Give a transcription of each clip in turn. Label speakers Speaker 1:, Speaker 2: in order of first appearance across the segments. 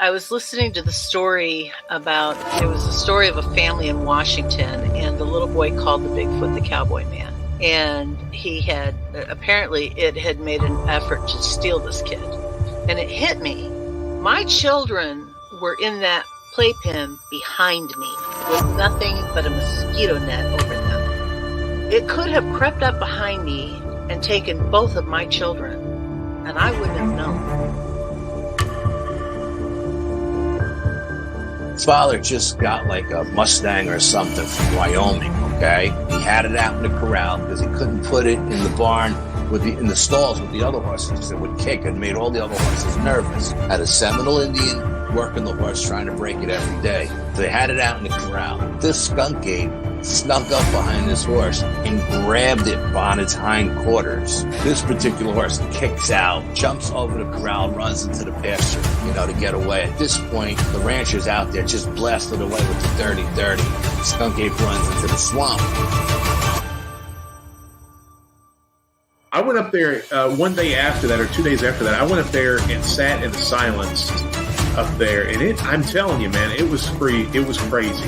Speaker 1: I was listening to the story about, it was a story of a family in Washington, and the little boy called the Bigfoot the cowboy man. And he had, apparently it had made an effort to steal this kid. And it hit me. My children were in that playpen behind me with nothing but a mosquito net over them. It could have crept up behind me and taken both of my children, and I wouldn't have known.
Speaker 2: Father just got like a Mustang or something from Wyoming, okay? He had it out in the corral because he couldn't put it in the barn in the stalls with the other horses because it would kick and made all the other horses nervous. Had a Seminole Indian working the horse trying to break it every day. So they had it out in the corral. This skunk ape snuck up behind this horse and grabbed it on its hind quarters. This particular horse kicks out, jumps over the corral, runs into the pasture, to get away. At this point, the rancher's out there just blasted away with the dirty. Skunk ape runs into the swamp.
Speaker 3: I went up there one day after that, or 2 days after that. I went up there and sat in the silence up there, and I'm telling you, man, it was free. It was crazy.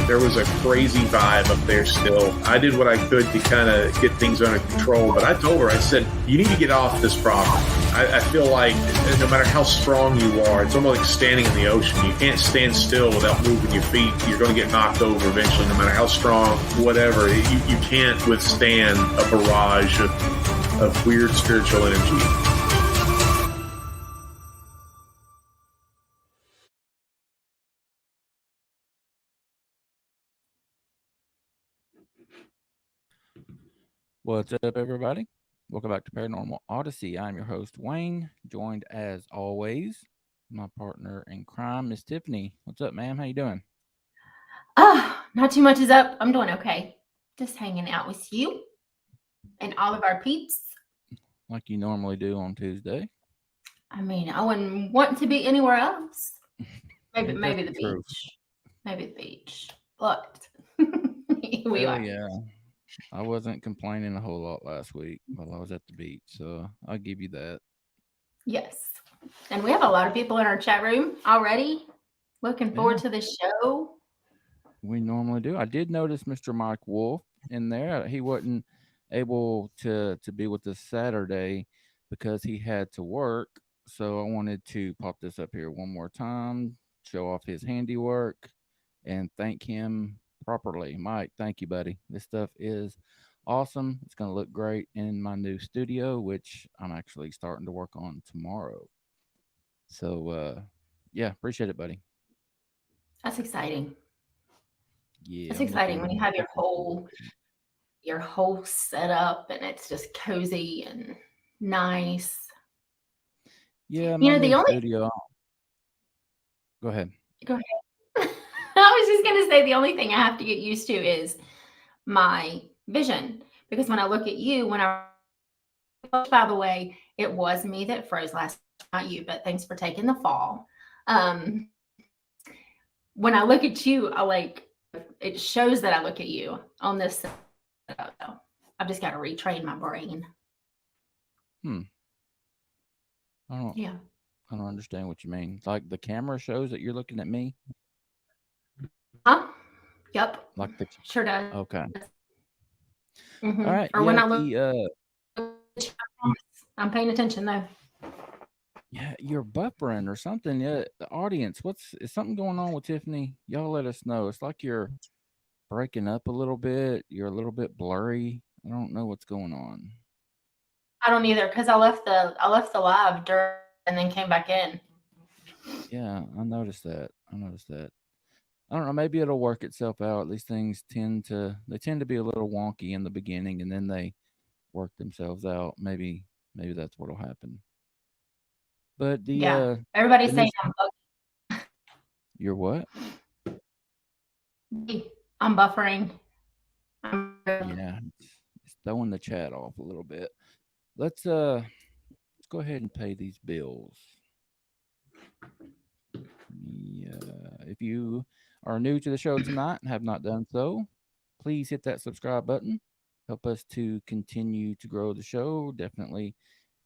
Speaker 3: There was a crazy vibe up there still. I did what I could to kind of get things under control, but I told her, I said, you need to get off this property. I feel like no matter how strong you are, it's almost like standing in the ocean. You can't stand still without moving your feet. You're going to get knocked over eventually, no matter how strong, whatever. You can't withstand a barrage of weird spiritual energy.
Speaker 4: What's up, everybody? Welcome back to Paranormal Odyssey. I'm your host, Wayne, joined as always, my partner in crime, Miss Tiffany. What's up, ma'am? How you doing?
Speaker 5: Not too much is up. I'm doing okay. Just hanging out with you and all of our peeps.
Speaker 4: Like you normally do on Tuesday.
Speaker 5: I mean, I wouldn't want to be anywhere else. Maybe the
Speaker 4: true.
Speaker 5: beach. Maybe the beach. But we are.
Speaker 4: Yeah. I wasn't complaining a whole lot last week while I was at the beach, so I'll give you that.
Speaker 5: Yes. And we have a lot of people in our chat room already. Looking forward to the show.
Speaker 4: We normally do. I did notice Mr. Mike Wolf in there. He wasn't able to be with us Saturday because he had to work. So I wanted to pop this up here one more time, show off his handiwork, and thank him properly. Mike, thank you, buddy. This stuff is awesome. It's going to look great in my new studio, which I'm actually starting to work on tomorrow. So, yeah, appreciate it, buddy.
Speaker 5: That's exciting.
Speaker 4: Yeah,
Speaker 5: it's exciting when you have your whole setup and it's just cozy and nice.
Speaker 4: Yeah, the only studio. Go ahead.
Speaker 5: I was just going to say the only thing I have to get used to is my vision, because when I look at you, by the way, it was me that froze last night, not you, but thanks for taking the fall. When I look at you, it shows that I look at you on this. I've just got to retrain my brain.
Speaker 4: I don't understand what you mean. Like the camera shows that you're looking at me?
Speaker 5: Huh? Yep.
Speaker 4: Like
Speaker 5: sure does.
Speaker 4: Okay.
Speaker 5: Mm-hmm.
Speaker 4: All right.
Speaker 5: Or when I look, I'm paying attention though.
Speaker 4: Yeah, you're buffering or something. Yeah, the audience, is something going on with Tiffany? Y'all let us know. It's like you're breaking up a little bit. You're a little bit blurry. I don't know what's going on.
Speaker 5: I don't either, because I left the live during and then came back in.
Speaker 4: Yeah, I noticed that. I don't know. Maybe it'll work itself out. These things tend to be a little wonky in the beginning, and then they work themselves out. Maybe that's what'll happen. But
Speaker 5: everybody's saying I'm bugging.
Speaker 4: You're what?
Speaker 5: I'm buffering.
Speaker 4: Yeah, it's throwing the chat off a little bit. Let's go ahead and pay these bills. Yeah, if you are new to the show tonight and have not done so, please hit that subscribe button. Help us to continue to grow the show. Definitely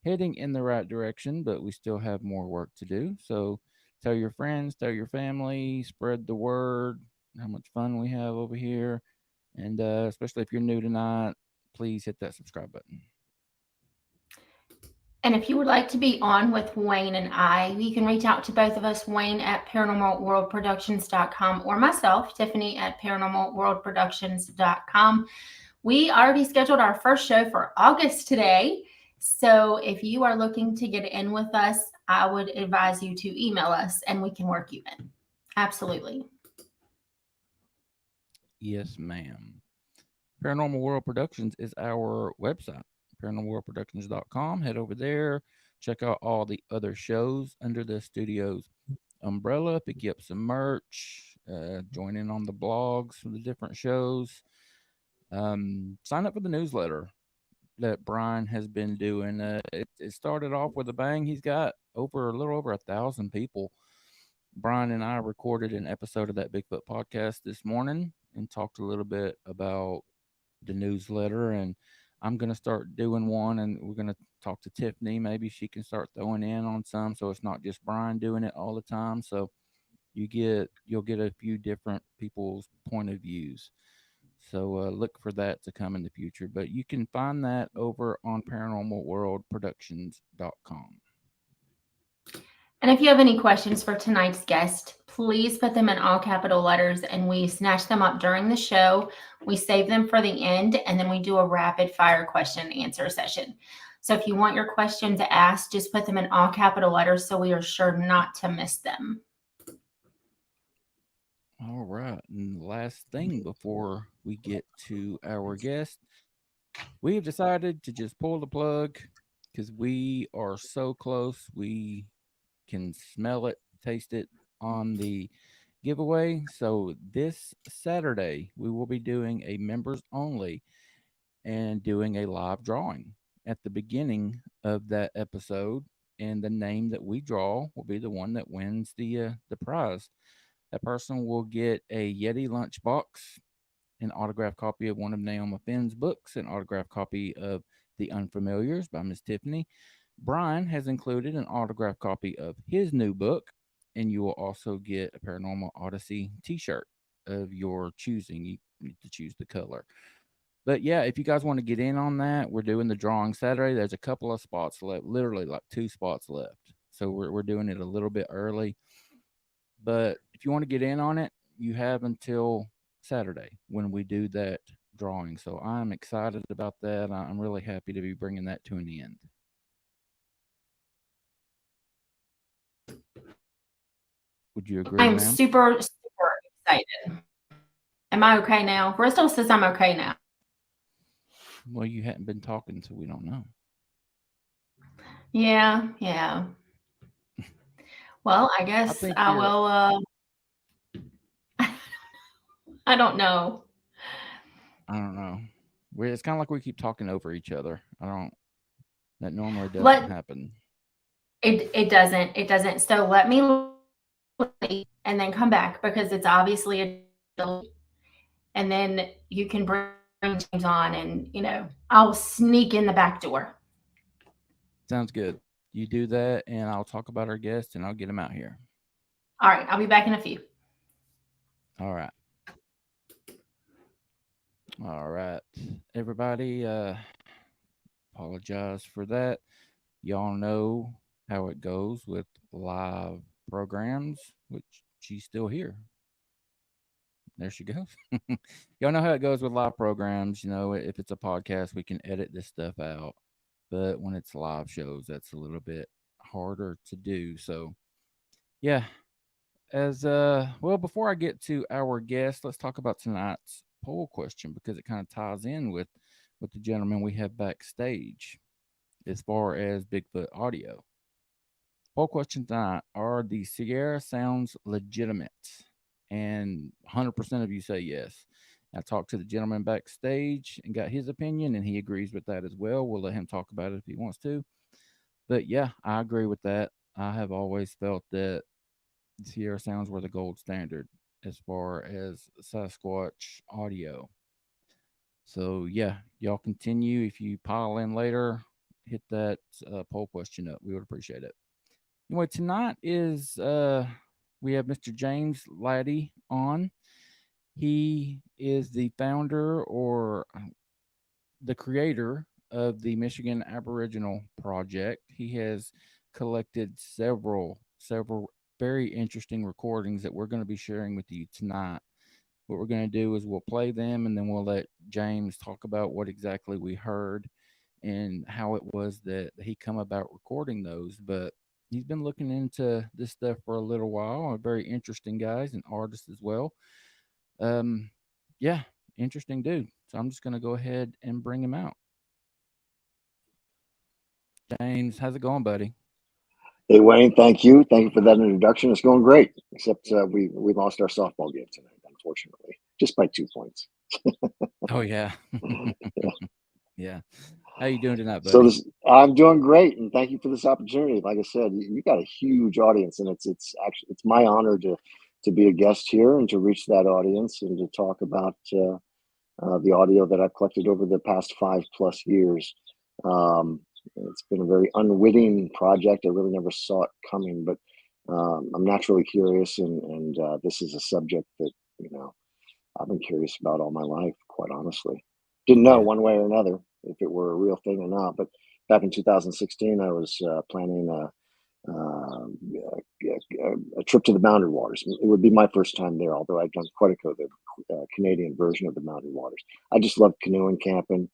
Speaker 4: heading in the right direction, but we still have more work to do. So tell your friends, tell your family, spread the word, how much fun we have over here. And especially if you're new tonight, please hit that subscribe button.
Speaker 5: And if you would like to be on with Wayne and I, you can reach out to both of us, Wayne at paranormalworldproductions.com or myself, Tiffany at paranormalworldproductions.com. We already scheduled our first show for August today. So if you are looking to get in with us, I would advise you to email us and we can work you in. Absolutely.
Speaker 4: Yes, ma'am. Paranormal World Productions is our website, paranormalworldproductions.com. Head over there, check out all the other shows under the studio's umbrella, pick you up some merch, join in on the blogs for the different shows. Sign up for the newsletter that Brian has been doing. It started off with a bang. He's got a little over 1,000 people. Brian and I recorded an episode of that Bigfoot podcast this morning and talked a little bit about the newsletter. And I'm going to start doing one, and we're going to talk to Tiffany. Maybe she can start throwing in on some, so it's not just Brian doing it all the time. So you'll get a few different people's point of views. So look for that to come in the future. But you can find that over on paranormalworldproductions.com.
Speaker 5: And if you have any questions for tonight's guest, please put them in all capital letters and we snatch them up during the show. We save them for the end and then we do a rapid fire question and answer session. So if you want your questions asked, just put them in all capital letters so we are sure not to miss them.
Speaker 4: All right. And the last thing before we get to our guest, we have decided to just pull the plug because we are so close. We can smell it, taste it on the giveaway. So this Saturday, we will be doing a members only and doing a live drawing at the beginning of that episode. And the name that we draw will be the one that wins the prize. That person will get a Yeti lunchbox, an autographed copy of one of Naomi Finn's books, an autographed copy of The Unfamiliars by Miss Tiffany. Brian has included an autographed copy of his new book, and you will also get a Paranormal Odyssey t-shirt of your choosing. You need to choose the color. But yeah, if you guys want to get in on that, we're doing the drawing Saturday. There's a couple of spots left, literally like 2 spots left. So we're doing it a little bit early. But if you want to get in on it, you have until Saturday when we do that drawing. So I'm excited about that. I'm really happy to be bringing that to an end. Would you agree,
Speaker 5: I'm
Speaker 4: ma'am?
Speaker 5: super, super excited. Am I okay now? Bristol says I'm okay now.
Speaker 4: Well, you hadn't been talking, so we don't know.
Speaker 5: Yeah. Well, I guess I will. I don't know.
Speaker 4: It's kind of like we keep talking over each other. That normally doesn't happen.
Speaker 5: It doesn't. So let me leave and then come back because it's obviously a delay. And then you can bring James on and, I'll sneak in the back door.
Speaker 4: Sounds good. You do that and I'll talk about our guest and I'll get him out here.
Speaker 5: All right. I'll be back in a few.
Speaker 4: All right. Everybody, apologize for that. Y'all know how it goes with live programs, which she's still here. There she goes. Y'all know how it goes with live programs. If it's a podcast, we can edit this stuff out. But when it's live shows, that's a little bit harder to do. So, yeah. Before I get to our guest, let's talk about tonight's poll question because it kind of ties in with the gentleman we have backstage as far as Bigfoot audio. Poll question tonight: are the Sierra sounds legitimate? And 100% of you say yes. I talked to the gentleman backstage and got his opinion, and he agrees with that as well. We'll let him talk about it if he wants to. But yeah, I agree with that. I have always felt that Sierra sounds were the gold standard as far as Sasquatch audio. So yeah, y'all continue. If you pile in later, hit that poll question up. We would appreciate it. Anyway, tonight is we have Mr. James Laddie on. He is the founder or the creator of the Michigan Aboriginal Project. He has collected several very interesting recordings that we're going to be sharing with you tonight. What we're going to do is we'll play them, and then we'll let James talk about what exactly we heard and how it was that he come about recording those. But he's been looking into this stuff for a little while. A very interesting guy, an artist as well. Yeah, interesting dude. So I'm just going to go ahead and bring him out. James, how's it going, buddy?
Speaker 6: Hey, Wayne, thank you. Thank you for that introduction. It's going great, except we lost our softball game tonight, unfortunately, just by 2 points.
Speaker 4: Oh, yeah.
Speaker 6: Yeah.
Speaker 4: Yeah. How you doing tonight, buddy?
Speaker 6: So I'm doing great, and thank you for this opportunity. Like I said, you got a huge audience, and it's my honor to be a guest here and to reach that audience and to talk about the audio that I've collected over the past 5+ years. It's been a very unwitting project. I really never saw it coming, but I'm naturally curious, and this is a subject that I've been curious about all my life, quite honestly. Didn't know one way or another if it were a real thing or not. But back in 2016, I was planning a trip to the Boundary Waters. It would be my first time there, although I've done quite the Canadian version of the Boundary Waters. I just love canoeing, camping,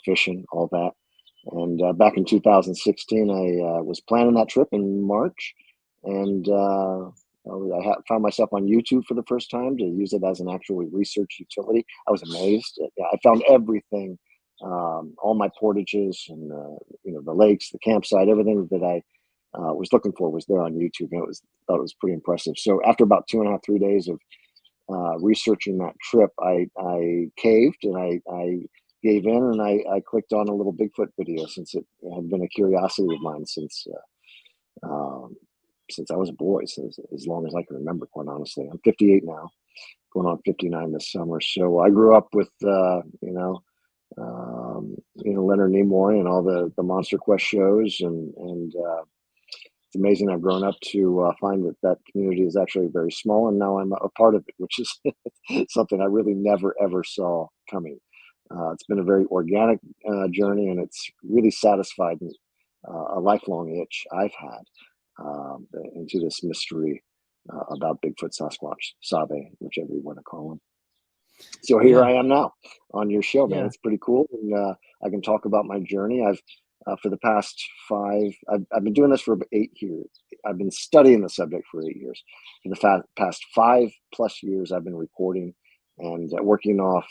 Speaker 6: fishing, all that. And back in 2016, I was planning that trip in March, and I found myself on YouTube for the first time to use it as an actual research utility. I was amazed. I found everything, all my portages and the lakes, the campsite, everything that I was looking for was there on YouTube, and thought it was pretty impressive. So after about 2.5, 3 days of researching that trip, I caved and I gave in, and I clicked on a little Bigfoot video, since it had been a curiosity of mine since I was a boy, so as long as I can remember, quite honestly. I'm 58 now, going on 59 this summer. So I grew up with Leonard Nimoy and all the Monster Quest shows, and it's amazing I've grown up to find that community is actually very small, and now I'm a part of it, which is something I really never ever saw coming. It's been a very organic journey, and it's really satisfied a lifelong itch I've had into this mystery about Bigfoot, Sasquatch, Sabe, whichever you want to call him. So here I am now on your show, man. It's pretty cool, and I can talk about my journey. I've for the past 5, I've been doing this for 8 years. I've been studying the subject for 8 years. For the past 5+ years, I've been recording and working off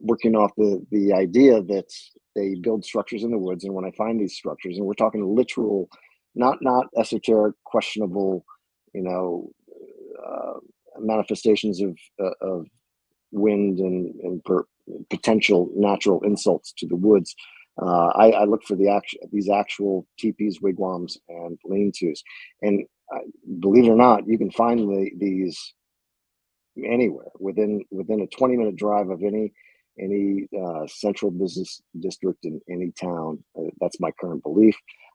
Speaker 6: working off the idea that they build structures in the woods, and when I find these structures, and we're talking literal, not esoteric, questionable, manifestations of wind and potential natural insults to the woods. I look for these actual teepees, wigwams, and lean-tos, and believe it or not, you can find these anywhere within a 20-minute drive of any central business district in any town. That's my current belief,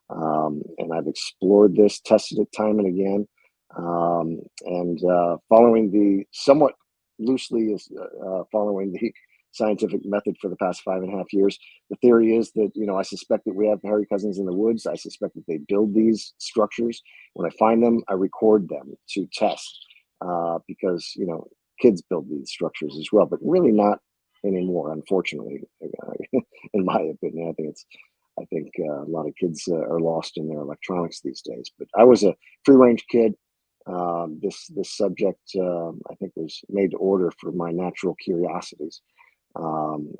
Speaker 6: and I've explored this, tested it time and again, and following the somewhat loosely following the scientific method for the past 5.5 years. The theory is that, I suspect that we have hairy cousins in the woods. I suspect that they build these structures. When I find them, I record them to test, because, kids build these structures as well, but really not anymore, unfortunately, in my opinion. I think a lot of kids are lost in their electronics these days, but I was a free range kid. This subject, I think, was made to order for my natural curiosities.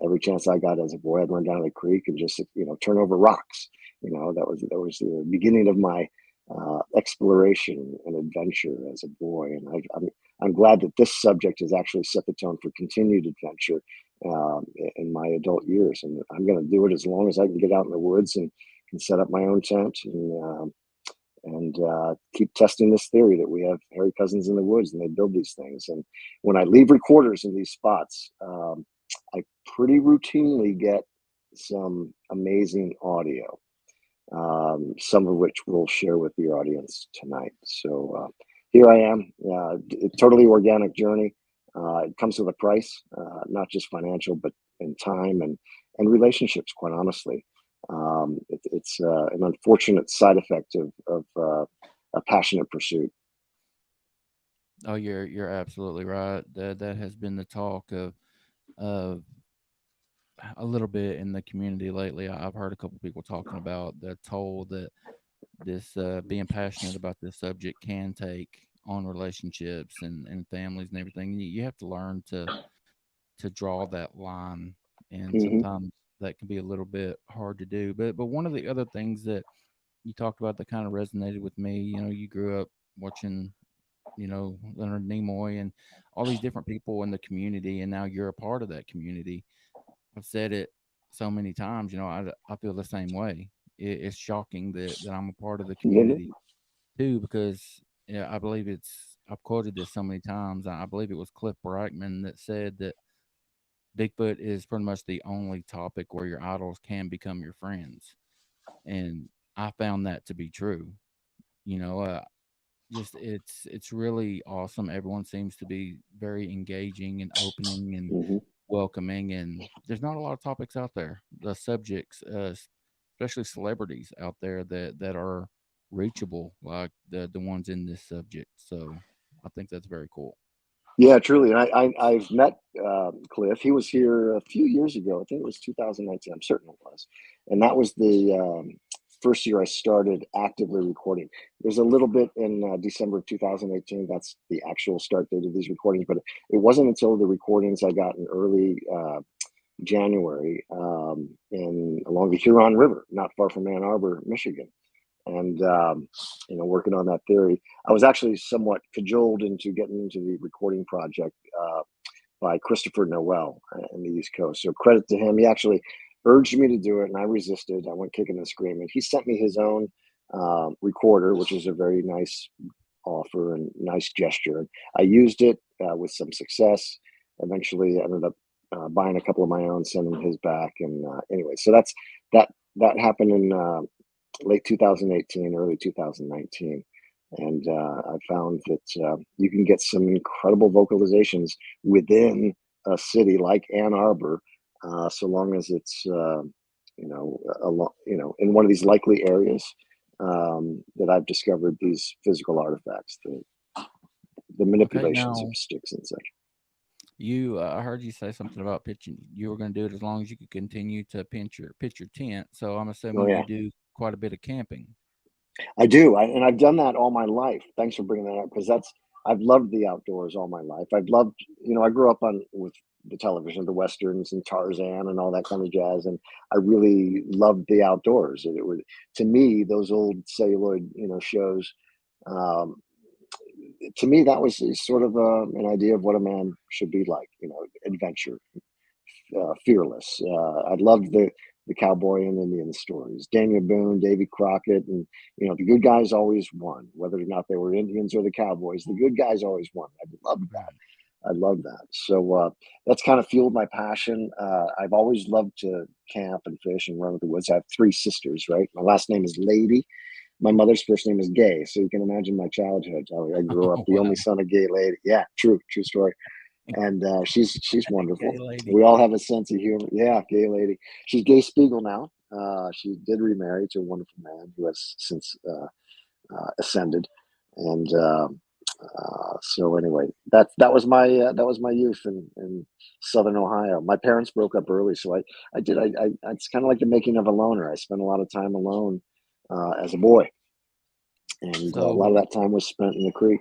Speaker 6: Every chance I got as a boy, I'd run down to the creek and just, turn over rocks. That was the beginning of my exploration and adventure as a boy. And I'm glad that this subject has actually set the tone for continued adventure in my adult years. And I'm going to do it as long as I can get out in the woods and can set up my own tent and keep testing this theory that we have hairy cousins in the woods and they build these things. And when I leave recorders in these spots, I pretty routinely get some amazing audio. some of which we'll share with the audience tonight. So here I am, totally organic journey. It comes with a price, not just financial, but in time and relationships, quite honestly. It's an unfortunate side effect of a passionate pursuit.
Speaker 4: Oh, you're absolutely right. That has been the talk of a little bit in the community lately. I've heard a couple people talking about the toll that this being passionate about this subject can take on relationships and families and everything. You have to learn to draw that line, and
Speaker 6: Mm-hmm.
Speaker 4: sometimes that can be a little bit hard to do. But one of the other things that you talked about that kind of resonated with me, you grew up watching, Leonard Nimoy and all these different people in the community, and now you're a part of that community. I've said it so many times, I feel the same way. It's shocking that I'm a part of the community too, because I believe I've quoted this so many times. I believe it was Cliff Brightman that said that Bigfoot is pretty much the only topic where your idols can become your friends. And I found that to be true. You know, just it's really awesome. Everyone seems to be very engaging and opening and
Speaker 6: Mm-hmm.
Speaker 4: welcoming, and there's not a lot of topics out there. The subjects, especially celebrities out there that are reachable, like the ones in this subject. So I think that's very cool.
Speaker 6: Yeah, truly. And I've met Cliff. He was here a few years ago. I think it was 2019. I'm certain it was. And that was the first year I started actively recording. There's a little bit in December of 2018. That's the actual start date of these recordings. But it wasn't until the recordings I got in early January along the Huron River, not far from Ann Arbor, Michigan. And working on that theory, I was actually somewhat cajoled into getting into the recording project by Christopher Noel in the East Coast. So credit to him. He actually urged me to do it, and I resisted. I went kicking and screaming. He sent me his own recorder, which is a very nice offer and nice gesture. I used it with some success. Eventually, ended up buying a couple of my own, sending his back, and anyway, so that happened in late 2018, early 2019. And I found that you can get some incredible vocalizations within a city like Ann Arbor, so long as it's, in one of these likely areas that I've discovered these physical artifacts, the manipulations
Speaker 4: now
Speaker 6: of sticks and such.
Speaker 4: I heard you say something about pitching. You were going to do it as long as you could continue to pitch your tent. So I'm
Speaker 6: Oh,
Speaker 4: assuming
Speaker 6: yeah.
Speaker 4: you do quite a bit of camping.
Speaker 6: I do, and I've done that all my life. Thanks for bringing that up, because I've loved the outdoors all my life. I've loved, I grew up with the television, the westerns and Tarzan and all that kind of jazz, and I really loved the outdoors. It was, to me, those old celluloid, shows. To me, that was sort of an idea of what a man should be like. Adventure, fearless. I loved the cowboy and Indian stories. Daniel Boone, Davy Crockett, and the good guys always won, whether or not they were Indians or the cowboys. The good guys always won. I loved that. I love that. So that's kind of fueled my passion. I've always loved to camp and fish and run with the woods. I have 3 sisters, right? My last name is Lady. My mother's first name is Gay. So you can imagine my childhood. I grew up the only son of Gay Lady. Yeah, true story. And she's wonderful. We all have a sense of humor. Yeah, Gay Lady. She's Gay Spiegel now. She did remarry to a wonderful man who has since ascended. And so anyway, that was my youth in Southern Ohio. My parents broke up early, so it's kind of like the making of a loner. I spent a lot of time alone as a boy, and a lot of that time was spent in the creek.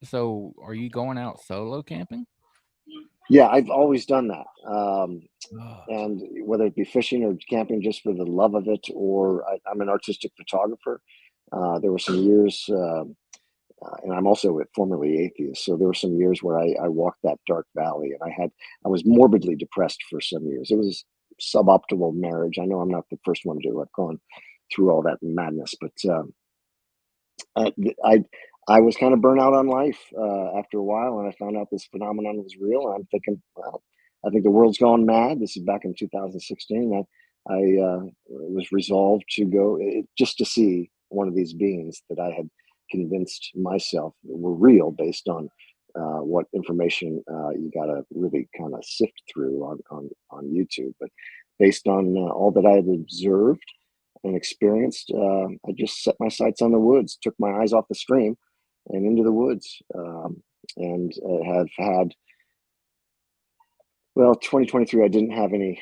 Speaker 4: So, are you going out solo camping?
Speaker 6: Yeah, I've always done that. And whether it be fishing or camping just for the love of it, or I'm an artistic photographer. There were some years, and I'm also formerly atheist. So there were some years where I walked that dark valley, and I was morbidly depressed for some years. It was suboptimal marriage. I know I'm not the first one to have gone through all that madness, but I was kind of burnt out on life after a while, and I found out this phenomenon was real. And I'm thinking, well, I think the world's gone mad. This is back in 2016. was resolved to go just to see one of these beings that I had convinced myself were real based on what information you got to really kind of sift through on YouTube. But based on all that I had observed and experienced, I just set my sights on the woods, took my eyes off the stream and into the woods, and have had, well, 2023, I didn't have any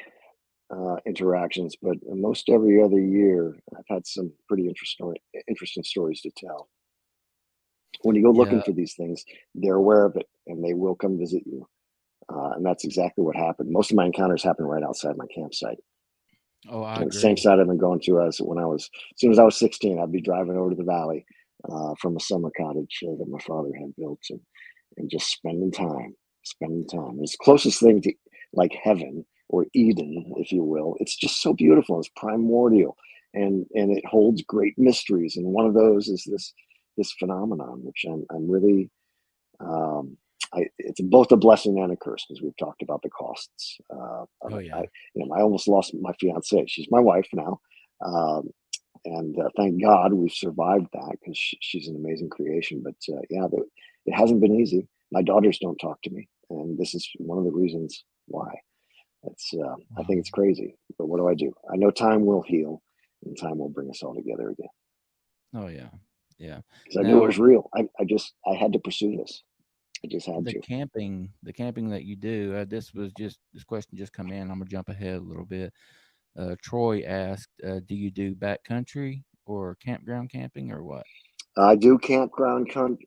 Speaker 6: interactions, but most every other year, I've had some pretty interesting stories to tell. When you go looking
Speaker 4: Yeah.
Speaker 6: for these things, they're aware of it and they will come visit you. And that's exactly what happened. Most of my encounters happen right outside my campsite.
Speaker 4: Oh, I
Speaker 6: And the same
Speaker 4: agree.
Speaker 6: side I've been going to as as soon as I was 16, I'd be driving over to the valley from a summer cottage that my father had built, and just spending time. It's the closest thing to like heaven or Eden, if you will. It's just so beautiful. It's primordial, and it holds great mysteries. And one of those is this phenomenon, which I'm really it's both a blessing and a curse, because we've talked about the costs of
Speaker 4: Oh,
Speaker 6: it.
Speaker 4: yeah.
Speaker 6: I almost lost my fiance. She's my wife now, and thank God we've survived that, because she's an amazing creation. But it hasn't been easy. My daughters don't talk to me, and this is one of the reasons why. It's I think it's crazy, but what do I do? I know time will heal, and time will bring us all together again.
Speaker 4: Oh, yeah. Yeah.
Speaker 6: Because I knew it
Speaker 4: Now,
Speaker 6: was real. I had to pursue this. I just had
Speaker 4: the
Speaker 6: to.
Speaker 4: camping that you do, this question just come in. I'm gonna jump ahead a little bit. Troy asked, do you do backcountry or campground camping or what?
Speaker 6: I do campground camping,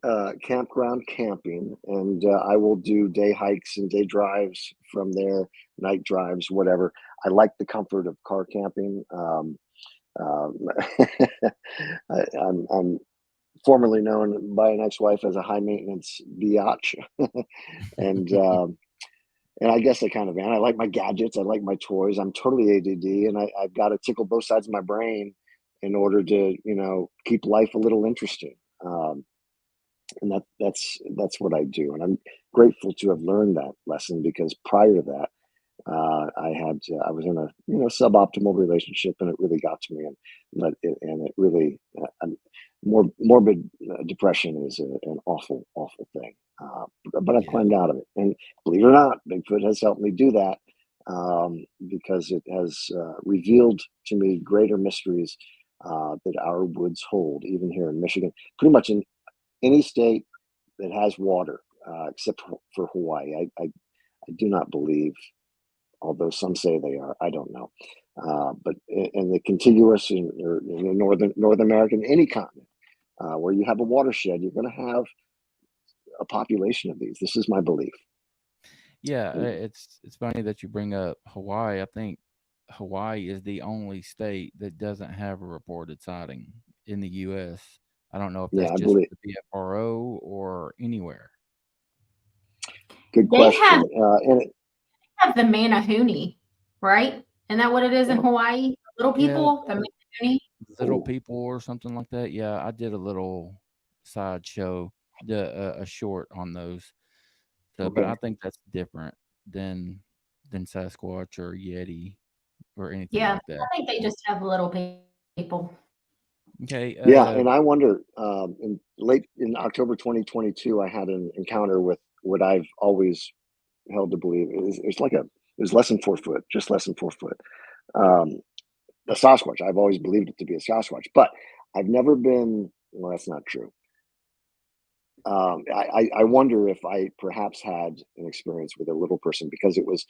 Speaker 6: and I will do day hikes and day drives from there, night drives, whatever. I like the comfort of car camping. Um, I'm formerly known by an ex-wife as a high maintenance biatch, and I guess I kind of am. I like my gadgets. I like my toys. I'm totally ADD, and I've got to tickle both sides of my brain in order to, keep life a little interesting. Um, and that's what I do. And I'm grateful to have learned that lesson, because prior to that, I was in a suboptimal relationship, and it really got to me, and it really morbid depression is an awful thing. But I've
Speaker 4: Yeah.
Speaker 6: climbed out of it, and believe it or not, Bigfoot has helped me do that, because it has revealed to me greater mysteries that our woods hold, even here in Michigan, pretty much in any state that has water, except for Hawaii. I do not believe, although some say they are. I don't know. But in the contiguous or North American, any continent where you have a watershed, you're going to have a population of these. This is my belief.
Speaker 4: Yeah, it's funny that you bring up Hawaii. I think Hawaii is the only state that doesn't have a reported sighting in the U.S. I don't know if that's
Speaker 6: Yeah, I
Speaker 4: just
Speaker 6: believe.
Speaker 4: the PFRO or anywhere.
Speaker 6: Good
Speaker 5: They
Speaker 6: question.
Speaker 5: have the Manahuni, right? Isn't that what it is in Hawaii? Little
Speaker 4: Yeah,
Speaker 5: people, the Manahuni.
Speaker 4: Little People or something like that. Yeah, I did a little sideshow, a short on those. So, but
Speaker 6: Okay.
Speaker 4: I think that's different than Sasquatch or Yeti or anything
Speaker 5: Yeah,
Speaker 4: like that.
Speaker 5: I think they just have little people.
Speaker 4: Okay.
Speaker 6: Yeah, and I wonder, in October 2022, I had an encounter with what I've always held to believe it was less than 4 foot, just less than 4 foot. A Sasquatch. I've always believed it to be a Sasquatch, but I've never been. Well, that's not true. I wonder if I perhaps had an experience with a little person, because it was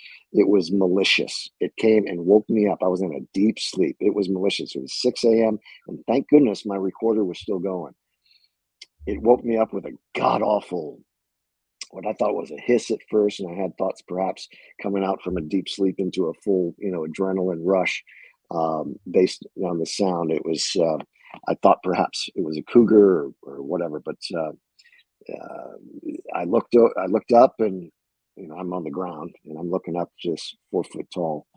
Speaker 6: malicious. It came and woke me up. I was in a deep sleep. It was malicious. It was 6 a.m. and thank goodness my recorder was still going. It woke me up with a god awful, what I thought was a hiss at first, and I had thoughts perhaps coming out from a deep sleep into a full, adrenaline rush, based on the sound. It was. I thought perhaps it was a cougar or whatever, but. I looked up, and I'm on the ground, and I'm looking up, just 4 foot tall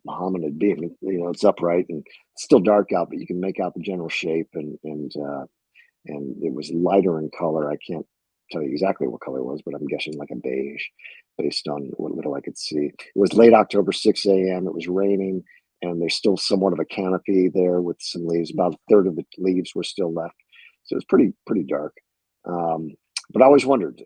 Speaker 6: hominid being. It's upright and it's still dark out, but you can make out the general shape, and it was lighter in color. I can't tell you exactly what color it was, but I'm guessing like a beige. based on what little I could see. It was late October, 6 a.m. It was raining, and there's still somewhat of a canopy there with some leaves. About a third of the leaves were still left, so it was pretty dark. But I always wondered,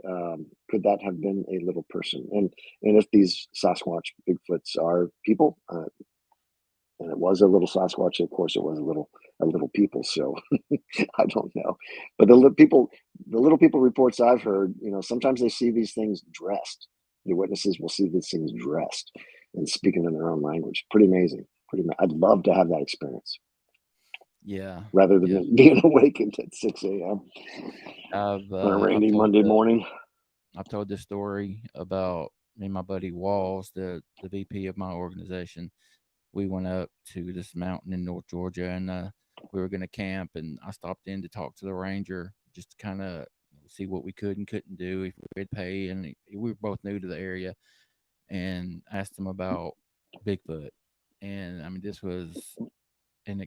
Speaker 6: could that have been a little person? And if these Sasquatch Bigfoots are people, and it was a little Sasquatch, of course, it was a little people. So I don't know, but the little people reports I've heard, sometimes they see these things dressed. The witnesses will see these things dressed and speaking in their own language. Pretty amazing. I'd love to have that experience.
Speaker 4: Yeah.
Speaker 6: Rather than being awakened at 6 a.m. on a rainy Monday morning.
Speaker 4: I've told this story about me and my buddy Walls, the VP of my organization. We went up to this mountain in North Georgia, and we were going to camp, and I stopped in to talk to the ranger just to kind of see what we could and couldn't do, if we could pay, and we were both new to the area, and asked him about Bigfoot. And I mean, this was an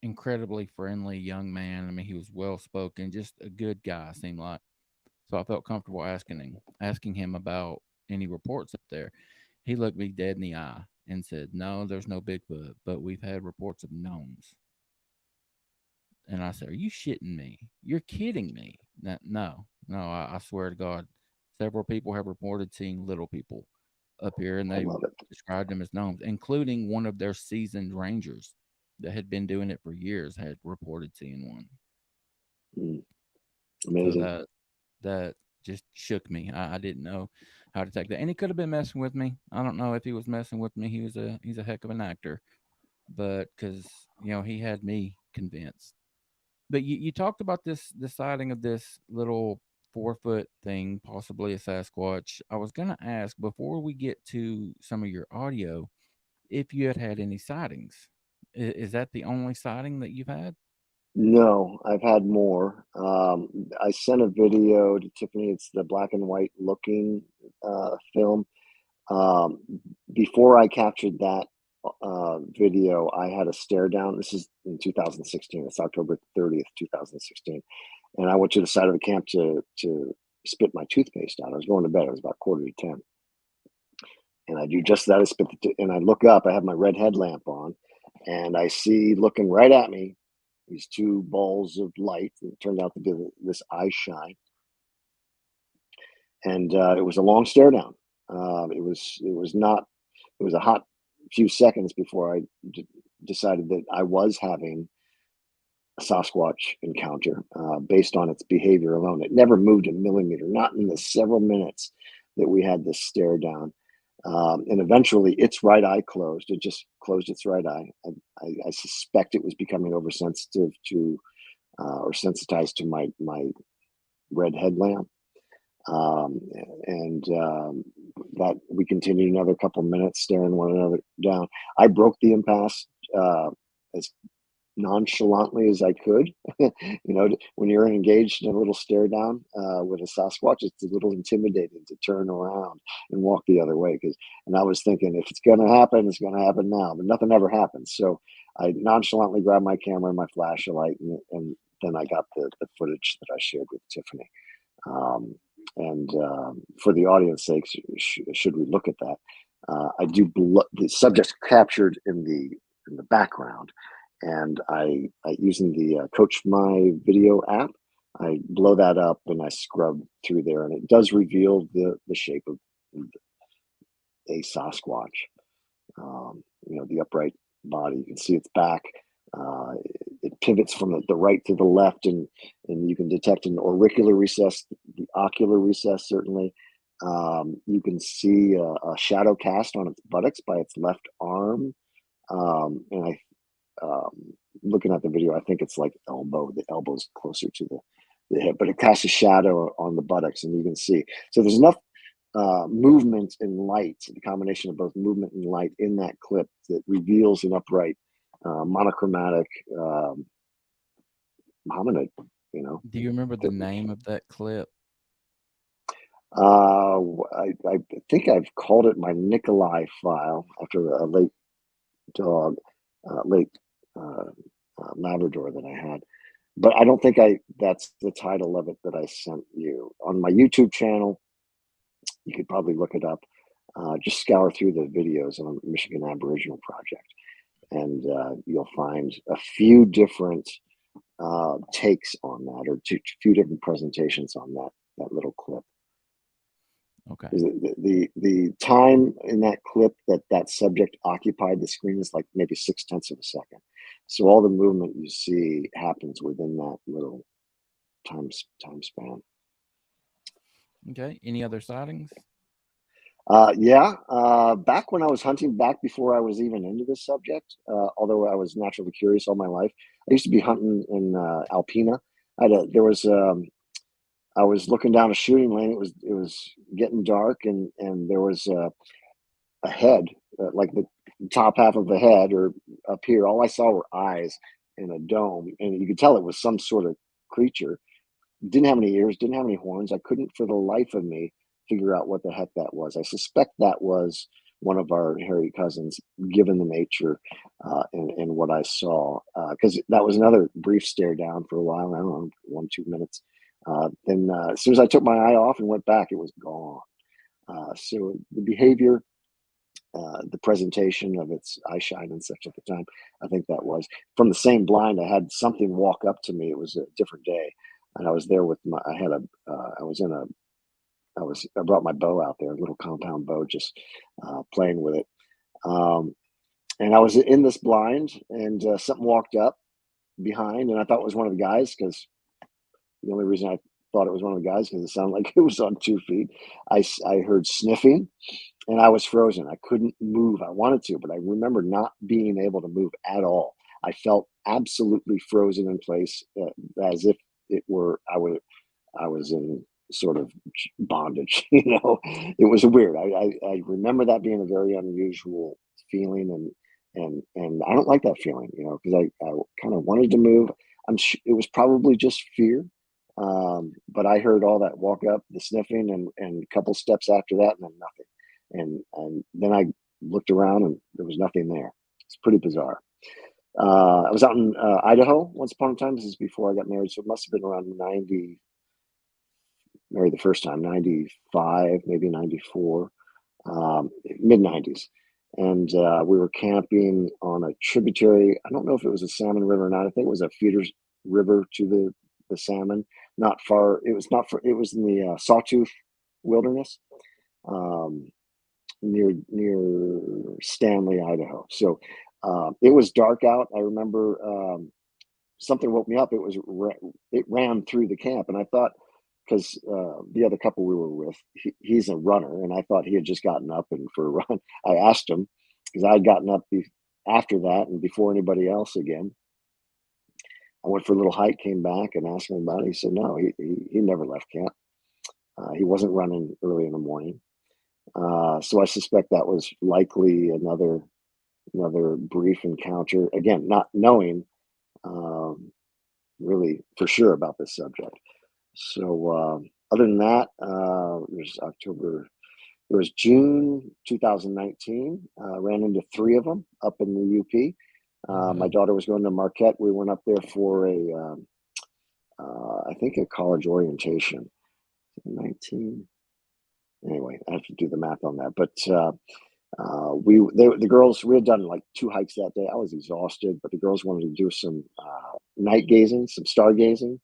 Speaker 4: incredibly friendly young man. I mean, he was well spoken, just a good guy, seemed like. So I felt comfortable asking him about any reports up there. He looked me dead in the eye and said, "No, there's no Bigfoot, but we've had reports of gnomes." And I said, "Are you shitting me? You're kidding me." No, I swear to God, several people have reported seeing little people up here, and they described them as gnomes, including one of their seasoned rangers that had been doing it for years had reported seeing one.
Speaker 6: Amazing.
Speaker 4: So that just shook me. I didn't know how to take that, and he could have been messing with me. I don't know if he was messing with me. He's a heck of an actor, but because he had me convinced. But you talked about the sighting of this little 4-foot thing, possibly a Sasquatch. I was gonna ask before we get to some of your audio if you had any sightings. Is that the only sighting that you've had?
Speaker 6: No, I've had more. I sent a video to Tiffany. It's the black and white looking film. Before I captured that video, I had a stare down. This is in 2016. It's October 30th, 2016. And I went to the side of the camp to spit my toothpaste out. I was going to bed. It was about 9:45. And I do just that. And I look up. I have my red headlamp on, and I see looking right at me these two balls of light. It turned out to be this eye shine. And it was a long stare down. It was a hot few seconds before I decided that I was having a Sasquatch encounter based on its behavior alone. It never moved a millimeter, not in the several minutes that we had this stare down. And eventually its right eye closed. It just closed its right eye. I suspect it was becoming oversensitive to or sensitized to my red headlamp. That we continued another couple minutes staring one another down. I broke the impasse as nonchalantly as I could. When you're engaged in a little stare down with a Sasquatch, it's a little intimidating to turn around and walk the other way. And I was thinking, if it's going to happen, it's going to happen now. But nothing ever happens. So I nonchalantly grabbed my camera and my flashlight, and then I got the footage that I shared with Tiffany. For the audience sake, should we look at that? I do the subjects captured in the background, and I using the Coach My Video app, I blow that up and I scrub through there, and it does reveal the shape of a Sasquatch. The upright body. You can see its back. It pivots from the right to the left, and you can detect an auricular recess, the ocular recess, certainly. You can see a shadow cast on its buttocks by its left arm. And looking at the video, I think it's like elbow. The elbow's closer to the hip, but it casts a shadow on the buttocks, and you can see. So there's enough movement and light, the combination of both movement and light in that clip that reveals an upright, monochromatic hominid.
Speaker 4: Do you remember the name of that clip?
Speaker 6: I think I've called it my Nikolai file after a late dog, Labrador that I had, but I don't think that's the title of it that I sent you. On my YouTube channel, You could probably look it up. Just scour through the videos on the Michigan Aboriginal Project, and you'll find a few different takes on that, or a few different presentations on that little clip.
Speaker 4: Okay.
Speaker 6: The time in that clip that subject occupied the screen is like maybe 0.6 of a second. So all the movement you see happens within that little time span.
Speaker 4: Okay. Any other sightings?
Speaker 6: Back when I was hunting, back before I was even into this subject, although I was naturally curious all my life, I used to be hunting in Alpena. I was looking down a shooting lane. It was getting dark, and there was a head, like the top half of a head, or up here. All I saw were eyes in a dome, and you could tell it was some sort of creature. Didn't have any ears, didn't have any horns. I couldn't for the life of me figure out what the heck that was. I suspect that was one of our hairy cousins, given the nature and what I saw, because that was another brief stare down for a while. I don't know, 1-2 minutes. Then as soon as I took my eye off and went back, it was gone. So the behavior, the presentation of its eye shine and such at the time, I think that was from the same blind. I had something walk up to me. It was a different day, and I was there with I brought my bow out there, a little compound bow, just playing with it. And I was in this blind, and something walked up behind, and I thought it was one of the guys, because the only reason I thought it was one of the guys, because it sounded like it was on 2 feet. I heard sniffing, and I was frozen. I couldn't move. I wanted to, but I remember not being able to move at all. I felt absolutely frozen in place, as if it were I was in sort of bondage. It was weird. I remember that being a very unusual feeling, and I don't like that feeling, because I kind of wanted to move. It was probably just fear. But I heard all that walk up, the sniffing, and a couple steps after that, and then nothing. And then I looked around, and there was nothing there. It's pretty bizarre. I was out in Idaho once upon a time. This is before I got married, so it must have been around 90. Married the first time, 95, maybe 94, mid 90s. And we were camping on a tributary. I don't know if it was a salmon river or not. I think it was a feeder river to the salmon. Not far. It was not far. It was in the Sawtooth Wilderness, near Stanley, Idaho. So it was dark out. I remember something woke me up. It ran through the camp, and I thought, because the other couple we were with, he's a runner, and I thought he had just gotten up and for a run. I asked him, because I had gotten up after that and before anybody else again. I went for a little hike, came back, and asked him about it. He said no, he never left camp. He wasn't running early in the morning. So I suspect that was likely another brief encounter. Again, not knowing really for sure about this subject. So other than that, it was June 2019. Ran into 3 of them up in the UP. My daughter was going to Marquette. We went up there for I think a college orientation. 19. Anyway, I have to do the math on that. But the girls, we had done like 2 hikes that day. I was exhausted, but the girls wanted to do some night gazing, some stargazing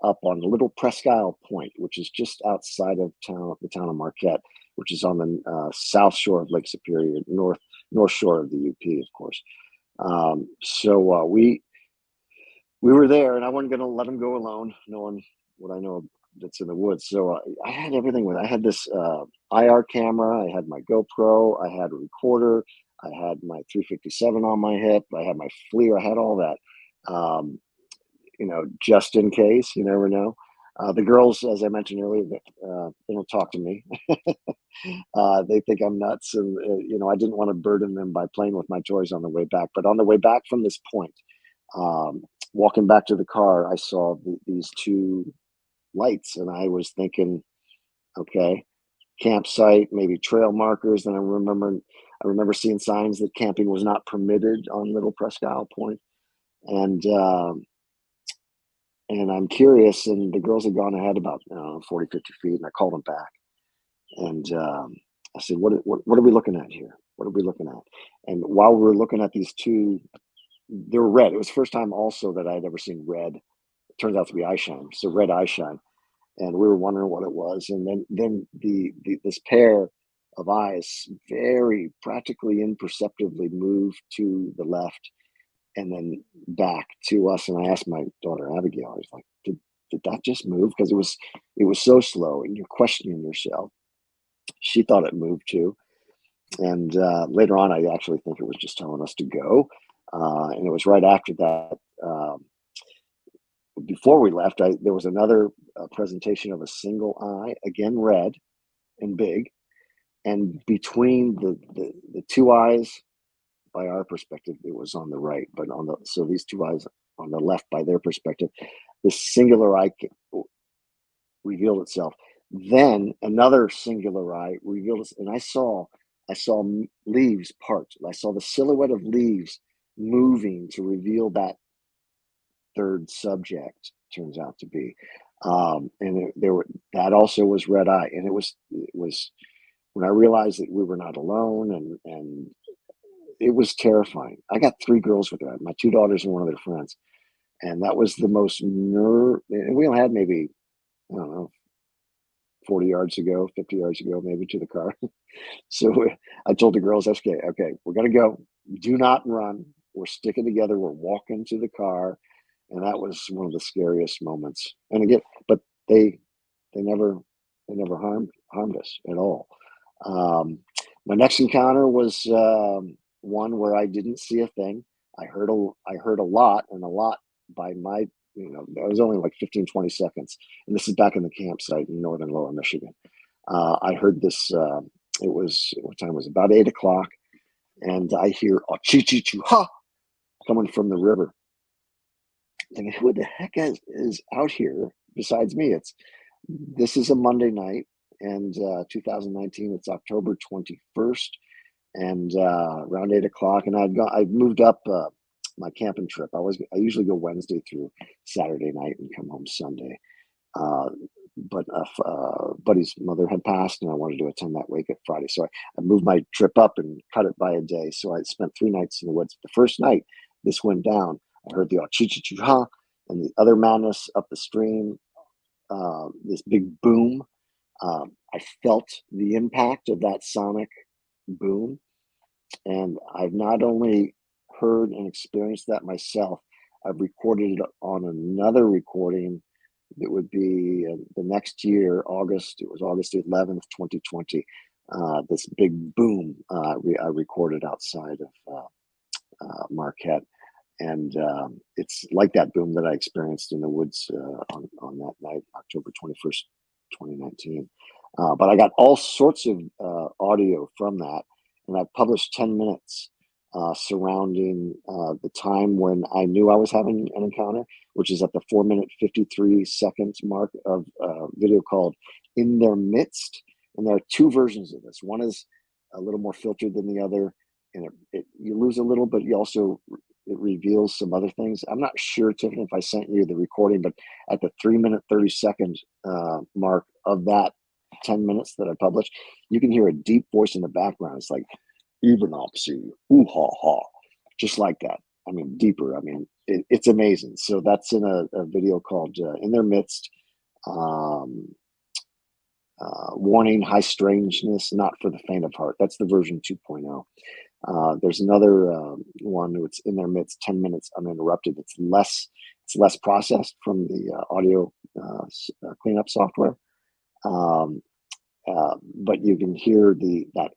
Speaker 6: up on Little Presque Isle Point, which is just outside of the town of Marquette, which is on the south shore of Lake Superior, north shore of the UP, of course. So we were there, and I wasn't going to let them go alone, knowing what I know that's in the woods. So I had everything with. I had this IR camera, I had my GoPro, I had a recorder, I had my 357 on my hip, I had my FLIR, I had all that. Just in case, you never know. The girls, as I mentioned earlier, they don't talk to me. They think I'm nuts, and I didn't want to burden them by playing with my toys on the way back. But on the way back from this point, walking back to the car, I saw these 2 lights, and I was thinking, okay, campsite, maybe trail markers. And I remember seeing signs that camping was not permitted on Little Presque Isle Point, and I'm curious, and the girls had gone ahead about 40, 50 feet, and I called them back. And I said, what are we looking at here? What are we looking at? And while we were looking at these two, they were red. It was the first time also that I'd ever seen red. It turns out to be eyeshine. So red eyeshine. And we were wondering what it was. And then this pair of eyes very practically imperceptibly moved to the left and then back to us. And I asked my daughter Abigail, I was like, did that just move? Because it was so slow and you're questioning yourself. She thought it moved too. And later on, I actually think it was just telling us to go. And it was right after that. Before we left, there was another presentation of a single eye, again red and big, and between the two eyes, by our perspective, it was on the right, but so these two eyes on the left, by their perspective, this singular eye revealed itself. Then another singular eye revealed itself, and I saw leaves part. I saw the silhouette of leaves moving to reveal that third subject, turns out to be. And that also was red eye. And it was when I realized that we were not alone, and it was terrifying. I got 3 girls with that, my 2 daughters and one of their friends. And that was the most we only had maybe, I don't know, 40 yards to go, 50 yards to go, maybe, to the car. So I told the girls, okay, we're going to go. Do not run. We're sticking together. We're walking to the car. And that was one of the scariest moments. And again, but they never harmed us at all. My next encounter was one where I didn't see a thing. I heard a lot, and a lot by my, that was only like 15, 20 seconds. And this is back in the campsite in northern Lower Michigan. I heard this, it was, what time was it? About 8 o'clock. And I hear a chi-chi-chu-ha coming from the river. And who the heck is out here besides me? This is a Monday night, and 2019. It's October 21st, and around 8 o'clock. And I'd moved up my camping trip. I usually go Wednesday through Saturday night and come home Sunday. But buddy's mother had passed, and I wanted to attend that wake at Friday, so I moved my trip up and cut it by a day. So I spent 3 nights in the woods. The first night this went down, I heard the chi-chi-chu-ha and the other madness up the stream, this big boom. I felt the impact of that sonic boom. And I've not only heard and experienced that myself, I've recorded it on another recording that would be the next year, August. It was August 11th, 2020. This big boom I recorded outside of Marquette. And it's like that boom that I experienced in the woods on that night, October 21st, 2019. But I got all sorts of audio from that, and I published 10 minutes surrounding the time when I knew I was having an encounter, which is at the 4-minute 53 seconds mark of video called In Their Midst. And there are 2 versions of this. One is a little more filtered than the other, and you lose a little, but you also, it reveals some other things. I'm not sure, Tiffany, if I sent you the recording, but at the 3-minute 30-second mark of that 10 minutes that I published, you can hear a deep voice in the background. It's like, even Odyssey, ooh ha ha, just like that. I mean, deeper. I mean, it's amazing. So that's in a video called In Their Midst. Warning, high strangeness, not for the faint of heart. That's the version 2.0. There's another one that's In Their Midst, 10 minutes uninterrupted. It's less processed from the audio cleanup software. But you can hear that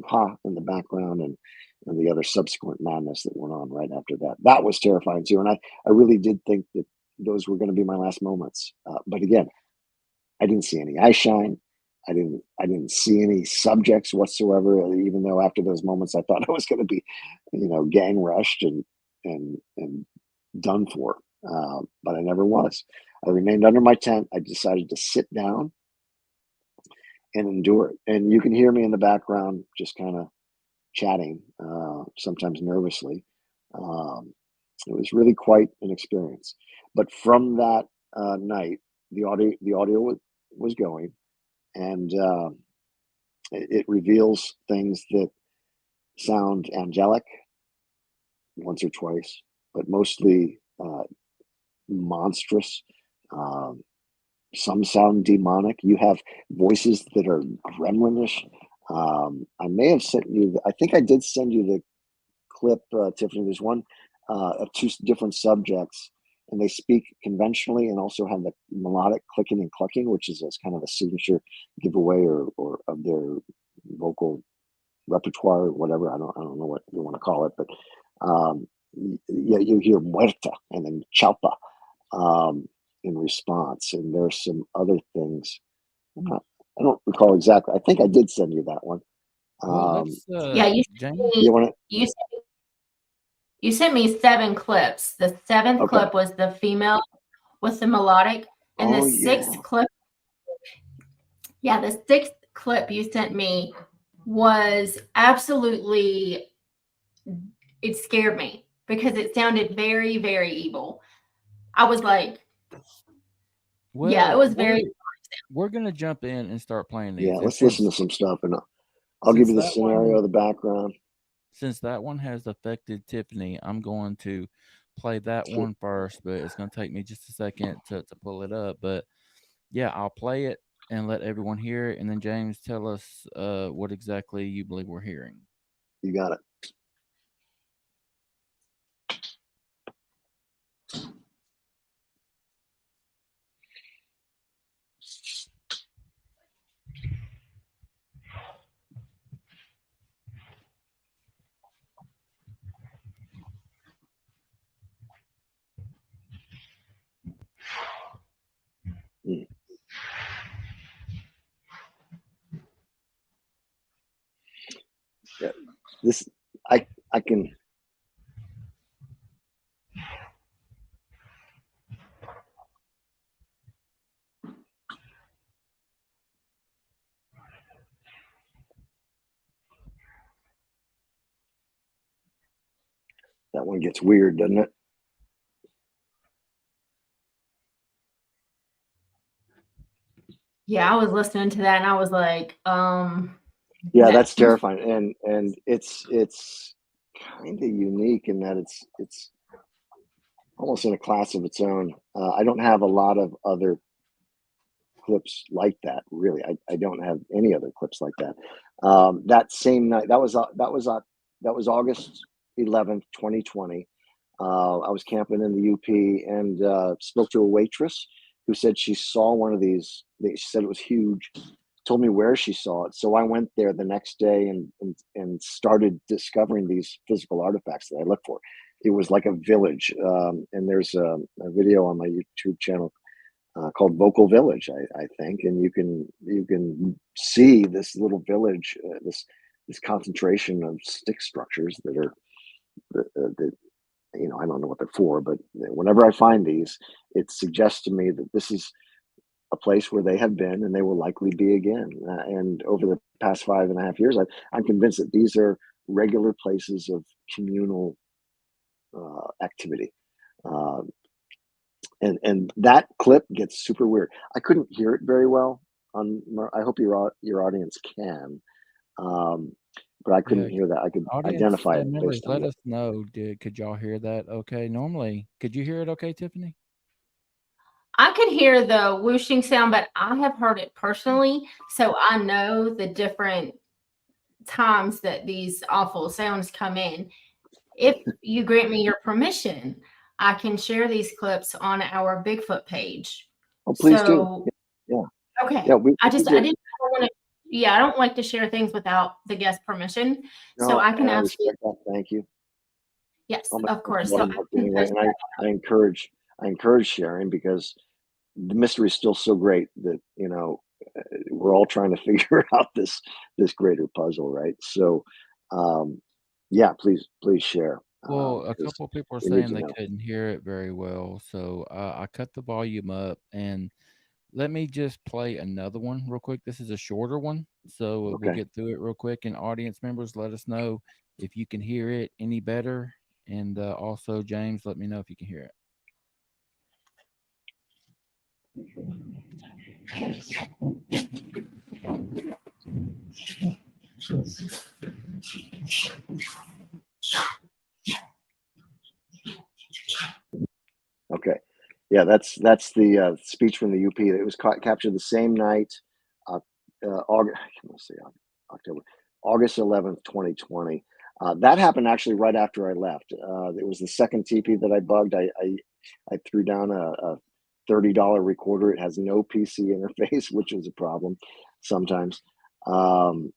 Speaker 6: ha in the background, and the other subsequent madness that went on right after that. That was terrifying too. And I really did think that those were going to be my last moments. But again, I didn't see any eye shine. I didn't see any subjects whatsoever, even though after those moments I thought I was going to be, gang rushed and done for. But I never was. I remained under my tent. I decided to sit down and endure it. And you can hear me in the background just kind of chatting, sometimes nervously. It was really quite an experience. But from that night, the audio was going, and It reveals things that sound angelic once or twice, but mostly monstrous. Some sound demonic. You have voices that are gremlinish. I may have sent you, I think I did send you the clip, Tiffany. There's one of two different subjects, and they speak conventionally and also have the melodic clicking and clucking, which is kind of a signature giveaway or of their vocal repertoire or whatever. I don't know what you want to call it, but yeah, you hear muerta and then chalpa in response, and there's some other things. I don't recall exactly. I think I did send you that one.
Speaker 4: Well,
Speaker 5: yeah,
Speaker 4: James.
Speaker 5: You sent me 7 clips. The 7th clip was the female with the melodic, and the 6th clip. Yeah, the 6th clip you sent me was absolutely. It scared me because it sounded very, very evil. I was like,
Speaker 4: well,
Speaker 5: yeah, it was very.
Speaker 4: We're gonna jump in and start playing these.
Speaker 6: Yeah, let's listen to some stuff, and I'll give you the scenario, the background.
Speaker 4: Since that one has affected Tiffany, I'm going to play that one first, but it's going to take me just a second to pull it up. But yeah, I'll play it and let everyone hear it. And then James, tell us what exactly you believe we're hearing.
Speaker 6: You got it. Yeah, this I can. That one gets weird, doesn't it?
Speaker 5: Yeah, I was listening to that and I was like,
Speaker 6: yeah, that's terrifying, and it's kind of unique in that it's almost in a class of its own. I don't have a lot of other clips like that, really. I don't have any other clips like that. That same night, that was August 11th, 2020. I was camping in the UP and spoke to a waitress who said she saw one of these. She said it was huge. Told me where she saw it. So I went there the next day and started discovering these physical artifacts that I look for. It was like a village. And there's a video on my YouTube channel called Vocal Village, I think. And you can see this little village, this concentration of stick structures that are, that I don't know what they're for, but whenever I find these, it suggests to me that this is a place where they have been and they will likely be again. And over the past 5.5 years, I'm convinced that these are regular places of communal activity. And that clip gets super weird. I couldn't hear it very well. I hope your audience can. But I couldn't hear that. I could identify it.
Speaker 4: Members, let us know. Could y'all hear that? Okay. Normally, could you hear it? Okay, Tiffany.
Speaker 5: I could hear the whooshing sound, but I have heard it personally, so I know the different times that these awful sounds come in. If you grant me your permission, I can share these clips on our Bigfoot page.
Speaker 6: Oh, please do. Yeah.
Speaker 5: Okay.
Speaker 6: Yeah,
Speaker 5: I don't like to share things without the guest permission. No, so I can ask you.
Speaker 6: That. Thank you.
Speaker 5: Yes, of course.
Speaker 6: So I encourage sharing, because the mystery is still so great that we're all trying to figure out this greater puzzle, right? So yeah, please share.
Speaker 4: Well, a couple of people are saying they couldn't hear it very well, so I cut the volume up, and let me just play another one real quick. This is a shorter one, so we'll get through it real quick. And audience members, let us know if you can hear it any better, and also James, let me know if you can hear it.
Speaker 6: Yeah, that's the speech from the UP. It was captured the same night, August. Let's see, October, August 11th, 2020. That happened actually right after I left. It was the second TP that I bugged. I threw down a $30 recorder. It has no PC interface, which is a problem sometimes. And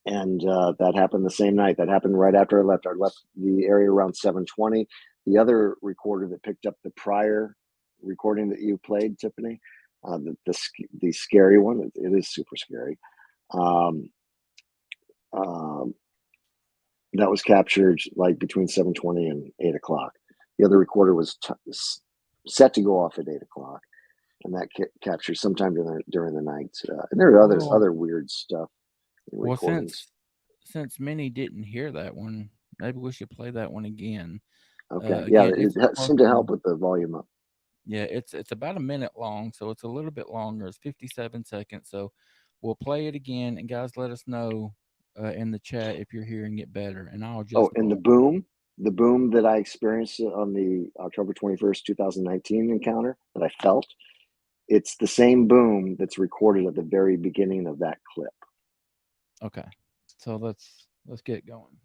Speaker 6: that happened the same night. That happened right after I left. I left the area around 7:20. The other recorder that picked up the prior recording that you played, Tiffany, the scary one, it is super scary. That was captured like between 7:20 and 8 o'clock. The other recorder was set to go off at 8 o'clock, and that captured sometime during the night. And there are other weird stuff.
Speaker 4: Well, since many didn't hear that one, maybe we should play that one again.
Speaker 6: Okay.
Speaker 4: Again,
Speaker 6: it seemed to help with the volume up.
Speaker 4: Yeah, it's about a minute long, so it's a little bit longer. It's 57 seconds. So we'll play it again, and guys, let us know in the chat if you're hearing it better. And I'll just
Speaker 6: and the boom that I experienced on the October 21st, 2019 encounter that I felt, it's the same boom that's recorded at the very beginning of that clip.
Speaker 4: Okay, so let's get going.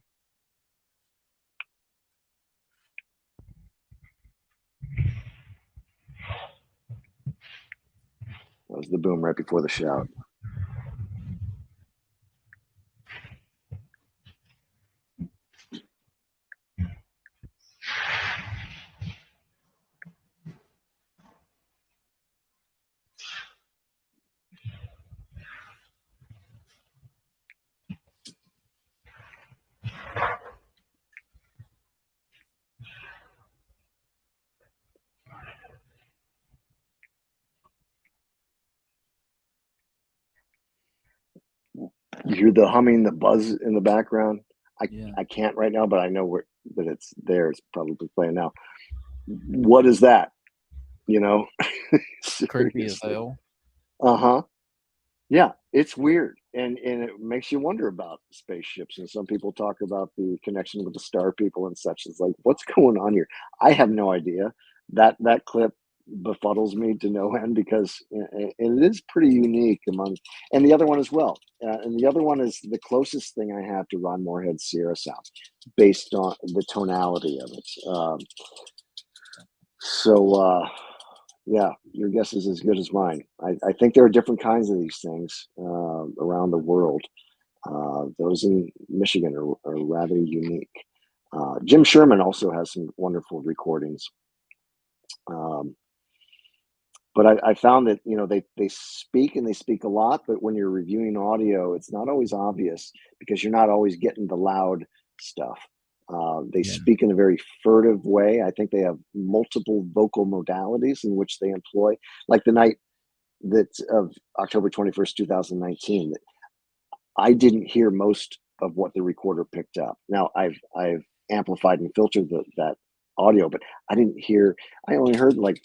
Speaker 6: That was the boom right before the shout. You hear the humming, the buzz in the background. I can't right now, but I know that it's there. It's probably playing now. What is that? You know,
Speaker 4: Creepy as hell.
Speaker 6: Yeah, it's weird, and it makes you wonder about spaceships. And some people talk about the connection with the star people and such. It's like, what's going on here? I have no idea. That clip befuddles me to no end because it is pretty unique and the other one as well. And the other one is the closest thing I have to Ron Moorhead's Sierra sound, based on the tonality of it. Yeah, your guess is as good as mine. I think there are different kinds of these things around the world. Those in Michigan are rather unique. Jim Sherman also has some wonderful recordings. But I found that, they speak and they speak a lot, but when you're reviewing audio, it's not always obvious because you're not always getting the loud stuff. They speak in a very furtive way. I think they have multiple vocal modalities in which they employ. Like the night of October 21st, 2019, I didn't hear most of what the recorder picked up. Now I've amplified and filtered that audio, but I only heard like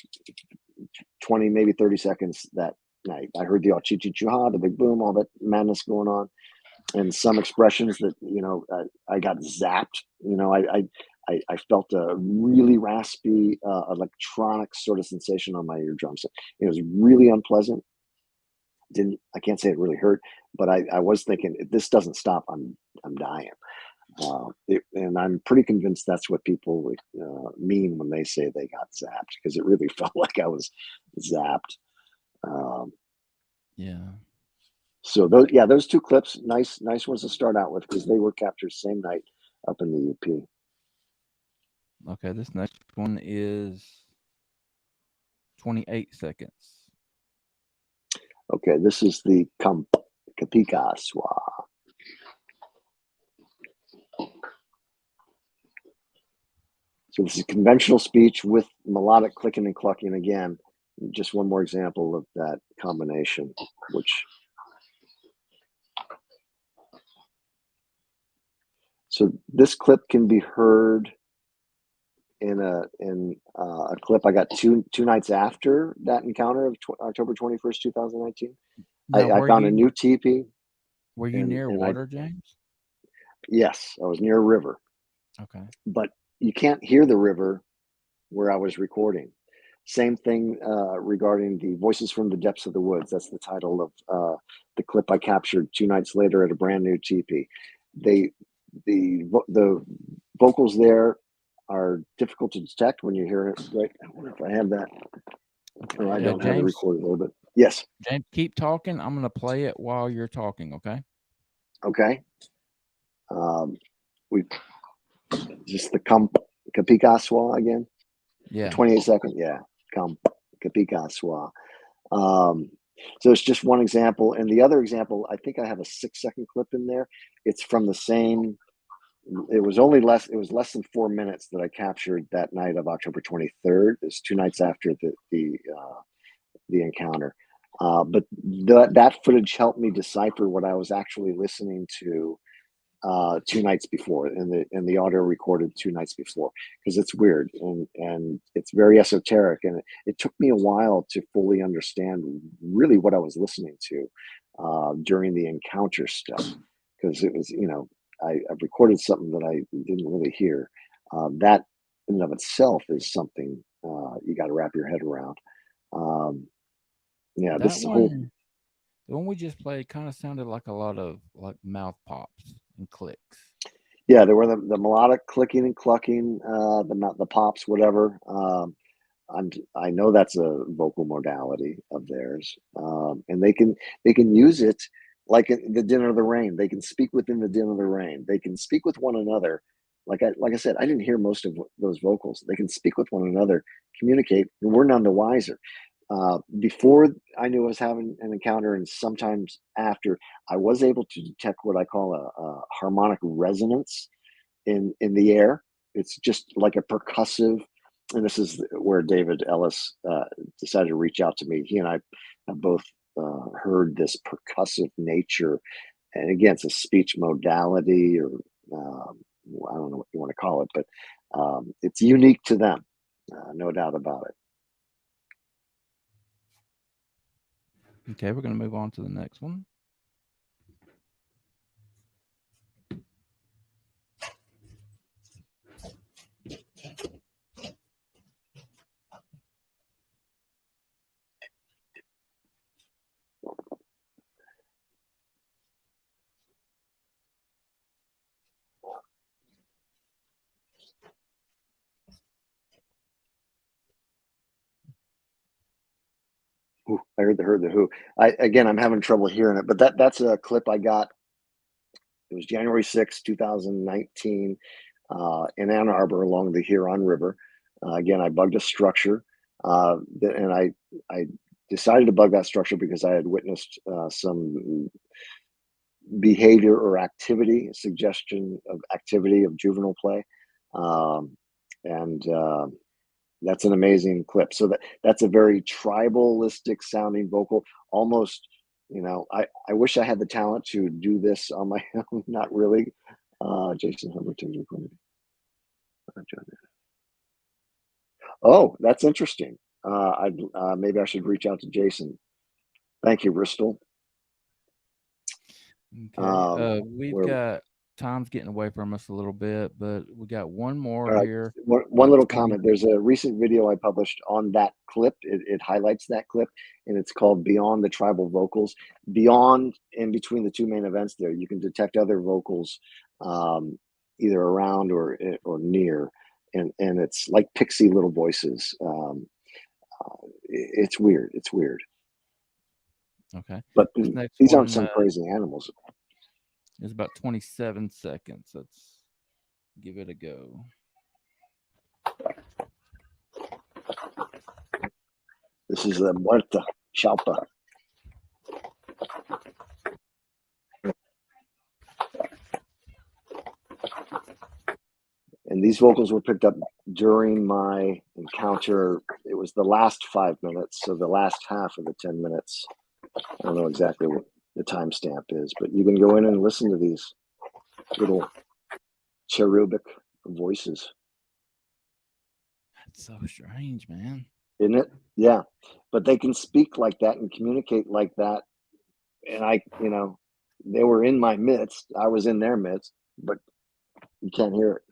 Speaker 6: 20, maybe 30 seconds that night. I heard the chi-chi-chu-ha, the big boom, all that madness going on, and some expressions that, I got zapped. I felt a really raspy electronic sort of sensation on my eardrums. It was really unpleasant. I can't say it really hurt, but I was thinking, if this doesn't stop, I'm dying. And I'm pretty convinced that's what people mean when they say they got zapped, because it really felt like I was zapped. So those two clips, nice ones to start out with, because they were captured same night up in the UP.
Speaker 4: Okay, this next one is 28 seconds.
Speaker 6: Okay, this is the Kapikaswa. So this is conventional speech with melodic clicking and clucking again. Just one more example of that combination, So this clip can be heard in a clip I got two nights after that encounter of October 21st, 2019. I found a new teepee.
Speaker 4: Were you near water, James?
Speaker 6: Yes, I was near a river.
Speaker 4: Okay.
Speaker 6: But you can't hear the river where I was recording. Same thing regarding the Voices from the Depths of the Woods. That's the title of the clip I captured 2 nights later at a brand new teepee. The vocals there are difficult to detect when you hear it. Right? I wonder if I have that. Oh, I don't have it recorded a little bit. Yes.
Speaker 4: James, keep talking. I'm going to play it while you're talking, okay?
Speaker 6: Okay. We just the Kapikaswa again.
Speaker 4: Yeah.
Speaker 6: 28 second. Yeah. Kapikaswa. So it's just one example. And the other example, I think I have a 6-second clip in there. It's from the same. It was less than 4 minutes that I captured that night of October 23rd. It's 2 nights after the encounter. But that footage helped me decipher what I was actually listening to 2 nights before, in the audio recorded 2 nights before, because it's weird and it's very esoteric, and it took me a while to fully understand really what I was listening to during the encounter stuff, because it was, I recorded something that I didn't really hear. That in and of itself is something you got to wrap your head around. Yeah, this
Speaker 4: one, the one we just played kind of sounded like a lot of like mouth pops and clicks.
Speaker 6: Yeah, there were the melodic clicking and clucking, the pops, whatever. I know that's a vocal modality of theirs, and they can use it like in the Din of the Rain. They can speak within the Din of the Rain. They can speak with one another. Like I said, I didn't hear most of those vocals. They can speak with one another, communicate, and we're none the wiser. Before I knew I was having an encounter, and sometimes after, I was able to detect what I call a harmonic resonance in the air. It's just like a percussive, and this is where David Ellis decided to reach out to me. He and I have both heard this percussive nature, and again, it's a speech modality, or I don't know what you want to call it, but it's unique to them, no doubt about it.
Speaker 4: Okay, we're going to move on to the next one.
Speaker 6: Ooh, I heard the Who. I'm having trouble hearing it, but that's a clip I got. It was January 6, 2019, in Ann Arbor along the Huron River. Again, I bugged a structure, and I decided to bug that structure because I had witnessed some behavior or activity, suggestion of activity of juvenile play, and that's an amazing clip. So that's a very tribalistic sounding vocal, almost. I wish I had the talent to do this on my own. Not really. Jason Humberton's recording. Oh, that's interesting. Maybe I should reach out to Jason. Thank you, Bristol.
Speaker 4: Okay. We've got time's getting away from us a little bit, but we got one more here.
Speaker 6: One little comment. There's a recent video I published on that clip. It highlights that clip, and it's called Beyond the Tribal Vocals. Beyond, in between the two main events there, you can detect other vocals either around or near, and it's like pixie little voices. It's weird. It's weird.
Speaker 4: Okay.
Speaker 6: But these aren't some crazy animals.
Speaker 4: It's about 27 seconds. Let's give it a go.
Speaker 6: This is the Muerta Chalpa. And these vocals were picked up during my encounter. It was the last 5 minutes, so the last half of the 10 minutes. I don't know exactly what the timestamp is, but you can go in and listen to these little cherubic voices.
Speaker 4: That's so strange, man.
Speaker 6: Isn't it? Yeah. But they can speak like that and communicate like that. And they were in my midst. I was in their midst, but you can't hear it.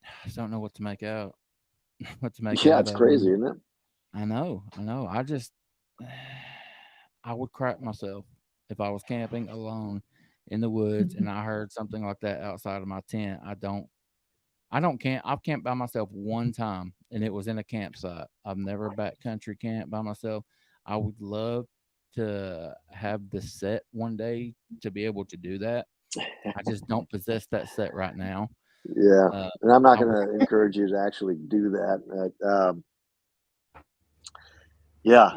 Speaker 4: I just don't know what to make out. what to make
Speaker 6: Yeah,
Speaker 4: out
Speaker 6: it's
Speaker 4: of
Speaker 6: crazy,
Speaker 4: them.
Speaker 6: isn't it?
Speaker 4: I know. I just, I would crap myself if I was camping alone in the woods and I heard something like that outside of my tent. I don't camp. I've camped by myself one time, and it was in a campsite. I've never backcountry camped by myself. I would love to have the set one day to be able to do that. I just don't possess that set right now.
Speaker 6: Yeah,
Speaker 4: Uh,
Speaker 6: and I'm not
Speaker 4: I
Speaker 6: going
Speaker 4: would,
Speaker 6: to encourage you to actually do that. Yeah,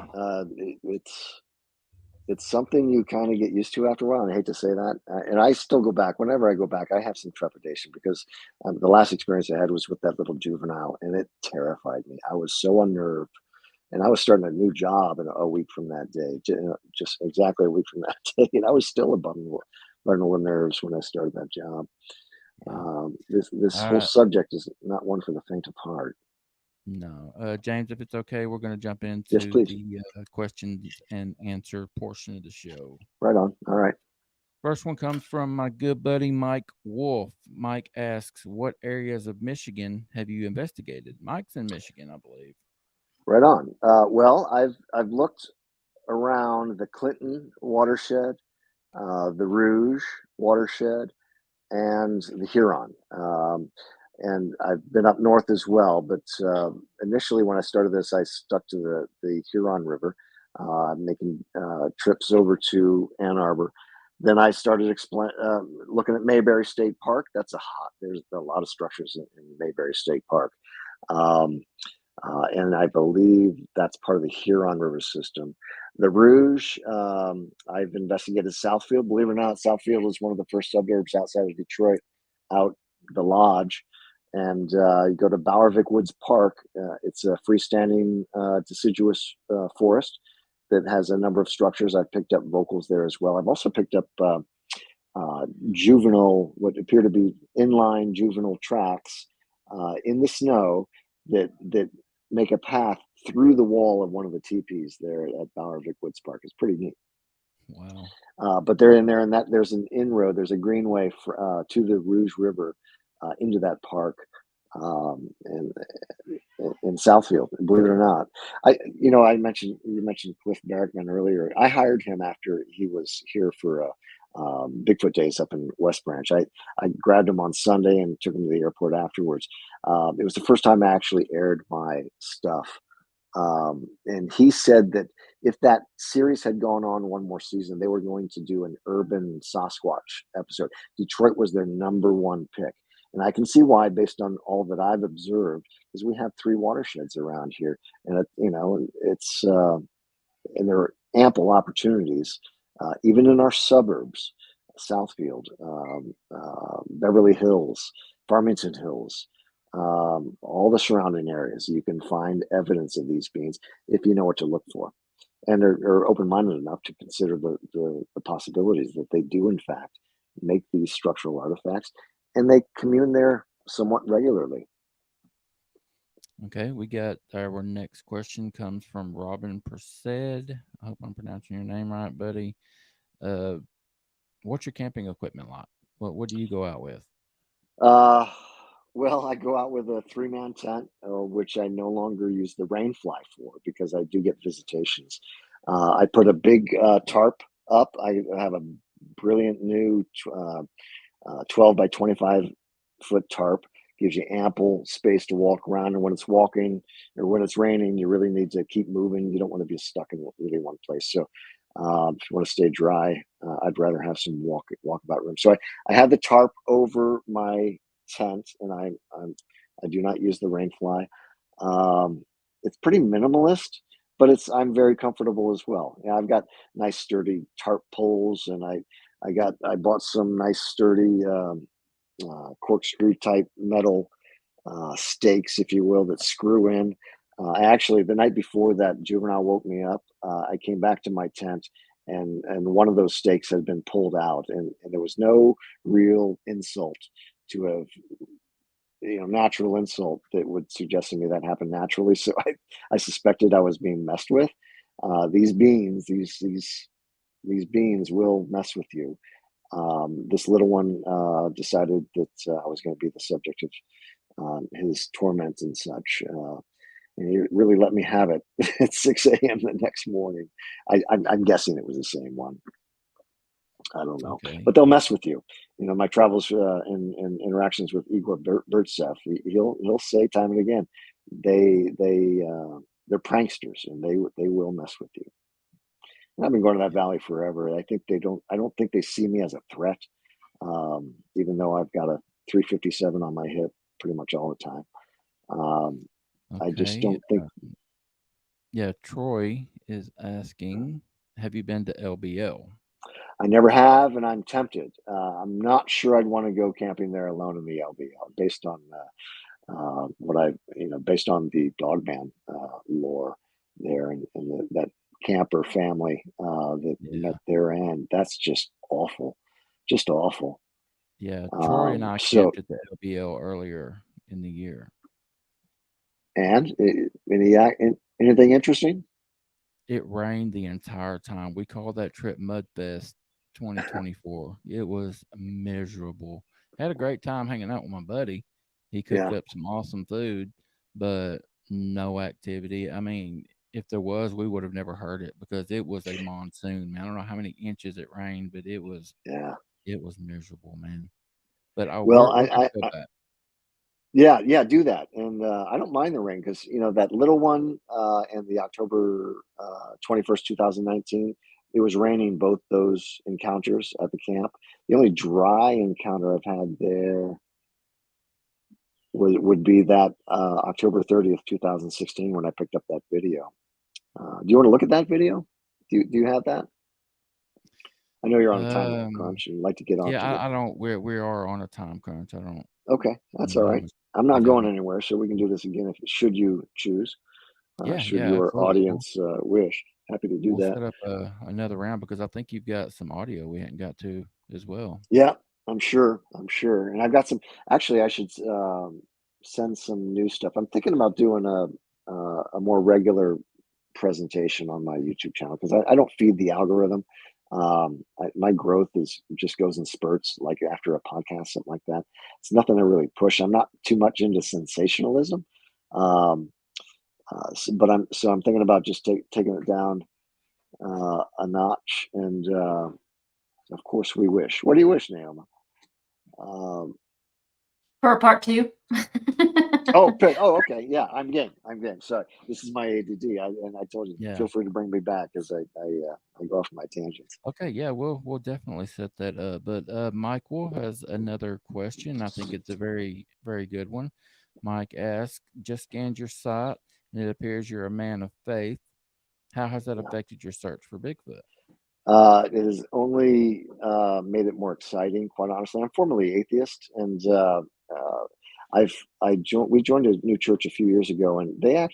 Speaker 6: it's something you kind of get used to after a while. And I hate to say that, and I still go back. Whenever I go back, I have some trepidation because the last experience I had was with that little juvenile, and it terrified me. I was so unnerved, and I was starting a new job in a week from that day, just exactly a week from that day, and I was still a bundle of nerves when I started that job.
Speaker 4: yeah.
Speaker 6: This
Speaker 4: All
Speaker 6: whole
Speaker 4: right.
Speaker 6: subject is not one for the faint of heart.
Speaker 4: No, James, if it's okay, we're going to jump
Speaker 6: Yes,
Speaker 4: into
Speaker 6: please.
Speaker 4: the questions and answer portion of the show.
Speaker 6: Right on. All right.
Speaker 4: First one comes from my good buddy Mike Wolf. Mike asks, "What areas of Michigan have you investigated?" Mike's in Michigan, I believe.
Speaker 6: Right on. Well, I've looked around the Clinton watershed, the Rouge watershed, and the Huron. And I've been up north as well, but initially when I started this, I stuck to the Huron River, making trips over to Ann Arbor. Then I started looking at Mayberry State Park. There's a lot of structures in Mayberry State Park. Um, and I believe that's part of the Huron River system. The Rouge, I've investigated Southfield. Believe it or not, Southfield is one of the first suburbs outside of Detroit, out the lodge. And you go to Bowervick Woods Park. It's a freestanding deciduous forest that has a number of structures. I've picked up vocals there as well. I've also picked up what appear to be inline juvenile tracks in the snow that make a path through the wall of one of the teepees there at Bowervick Woods Park. It's pretty neat.
Speaker 4: Wow.
Speaker 6: But they're in there, and that there's an inroad, there's a greenway to the Rouge River into that park, and in Southfield. Believe it or not, you mentioned Cliff Barrickman earlier. I hired him after he was here for Bigfoot Days up in West Branch. I grabbed him on Sunday and took him to the airport afterwards. It was the first time I actually aired my stuff. And he said that if that series had gone on one more season, they were going to do an urban Sasquatch episode. Detroit was their number one pick. And I can see why, based on all that I've observed, because we have 3 watersheds around here. And, and there are ample opportunities, even in our suburbs, Southfield, Beverly Hills, Farmington Hills, all the surrounding areas. You can find evidence of these beings if you know what to look for, and are open-minded enough to consider the possibilities that they do, in fact, make these structural artifacts, and they commune there somewhat regularly.
Speaker 4: Okay, we got our next question comes from Robin Persed. I hope I'm pronouncing your name right, buddy. What's your camping equipment like? What do you go out with?
Speaker 6: Well, I go out with a 3-man tent, which I no longer use the rainfly for because I do get visitations. I put a big tarp up. I have a brilliant new 12 by 25 foot tarp. Gives you ample space to walk around, and when it's raining, you really need to keep moving. You don't want to be stuck in really one place. So if you want to stay dry, I'd rather have some walkabout room. So I have the tarp over my tent, and I do not use the rainfly. It's pretty minimalist, but I'm very comfortable as well. Yeah, I've got nice sturdy tarp poles, and I bought some nice sturdy corkscrew type metal stakes, if you will, that screw in. Actually, the night before that juvenile woke me up, I came back to my tent, and one of those stakes had been pulled out, and there was no real insult to have, natural insult that would suggest to me that happened naturally. So I suspected I was being messed with. These beings will mess with you. This little one decided that I was going to be the subject his torment and such. And he really let me have it at 6 a.m. the next morning. I'm guessing it was the same one. I don't know,
Speaker 4: Okay.
Speaker 6: but they'll mess with you. You know, my travels and interactions with Igor Burtsev, he'll say time and again, they're pranksters, and they will mess with you. And I've been going to that valley forever. I don't think they see me as a threat, even though I've got a 357 on my hip pretty much all the time. I just
Speaker 4: Okay.
Speaker 6: don't think.
Speaker 4: Yeah, Troy is asking, have you been to LBL?
Speaker 6: I never have, and I'm tempted. I'm not sure I'd want to go camping there alone in the LBL, based on based on the Dogman lore there, and that camper family that
Speaker 4: Yeah.
Speaker 6: met their end. That's just awful, just awful.
Speaker 4: Yeah, Troy and I
Speaker 6: So,
Speaker 4: camped at the LBL earlier in the year.
Speaker 6: and anything interesting?
Speaker 4: It rained the entire time. We called that trip Mudfest 2024. It was miserable. Had a great time hanging out with my buddy. He cooked
Speaker 6: Yeah.
Speaker 4: up some awesome food, but no activity. I mean, if there was, we would have never heard it because it was a monsoon. Man, I don't know how many inches it rained, but it was miserable, man. But
Speaker 6: Well,
Speaker 4: we're gonna go back.
Speaker 6: yeah, do that. And I don't mind the rain, because that little one and the October 21st, 2019, it was raining both those encounters at the camp. The only dry encounter I've had there would be that October 30th, 2016, when I picked up that video. Do you want to look at that video? Do you have that? I know you're on a time crunch and like to get off to
Speaker 4: Yeah,
Speaker 6: the.
Speaker 4: I don't. We are on a time crunch. I don't.
Speaker 6: Okay, that's all
Speaker 4: I
Speaker 6: right.
Speaker 4: was,
Speaker 6: I'm not
Speaker 4: yeah,
Speaker 6: going anywhere, so we can do this again should you choose. Should
Speaker 4: yeah,
Speaker 6: your
Speaker 4: absolutely.
Speaker 6: audience wish. Happy to do
Speaker 4: We'll
Speaker 6: that.
Speaker 4: set up another round because I think you've got some audio we hadn't got to as well.
Speaker 6: Yeah, I'm sure. And I've got some. Actually, I should send some new stuff. I'm thinking about doing a more regular presentation on my YouTube channel, because I don't feed the algorithm. My growth just goes in spurts, like after a podcast, something like that. It's nothing to really push. I'm not too much into sensationalism. But I'm thinking about just taking it down a notch, and of course we wish. What do you wish, Naomi?
Speaker 5: For a part 2.
Speaker 6: Okay, yeah, I'm game. Sorry, this is my ADD. And I told you,
Speaker 4: Yeah.
Speaker 6: feel free to bring me back as I go off my tangents.
Speaker 4: Okay, yeah, we'll definitely set that up. But Michael has another question. I think it's a very, very good one. Mike asks, just scanned your site and it appears you're a man of faith. How has that affected your search for Bigfoot?
Speaker 6: It has only made it more exciting, quite honestly. I'm formerly atheist, and we joined a new church a few years ago, and their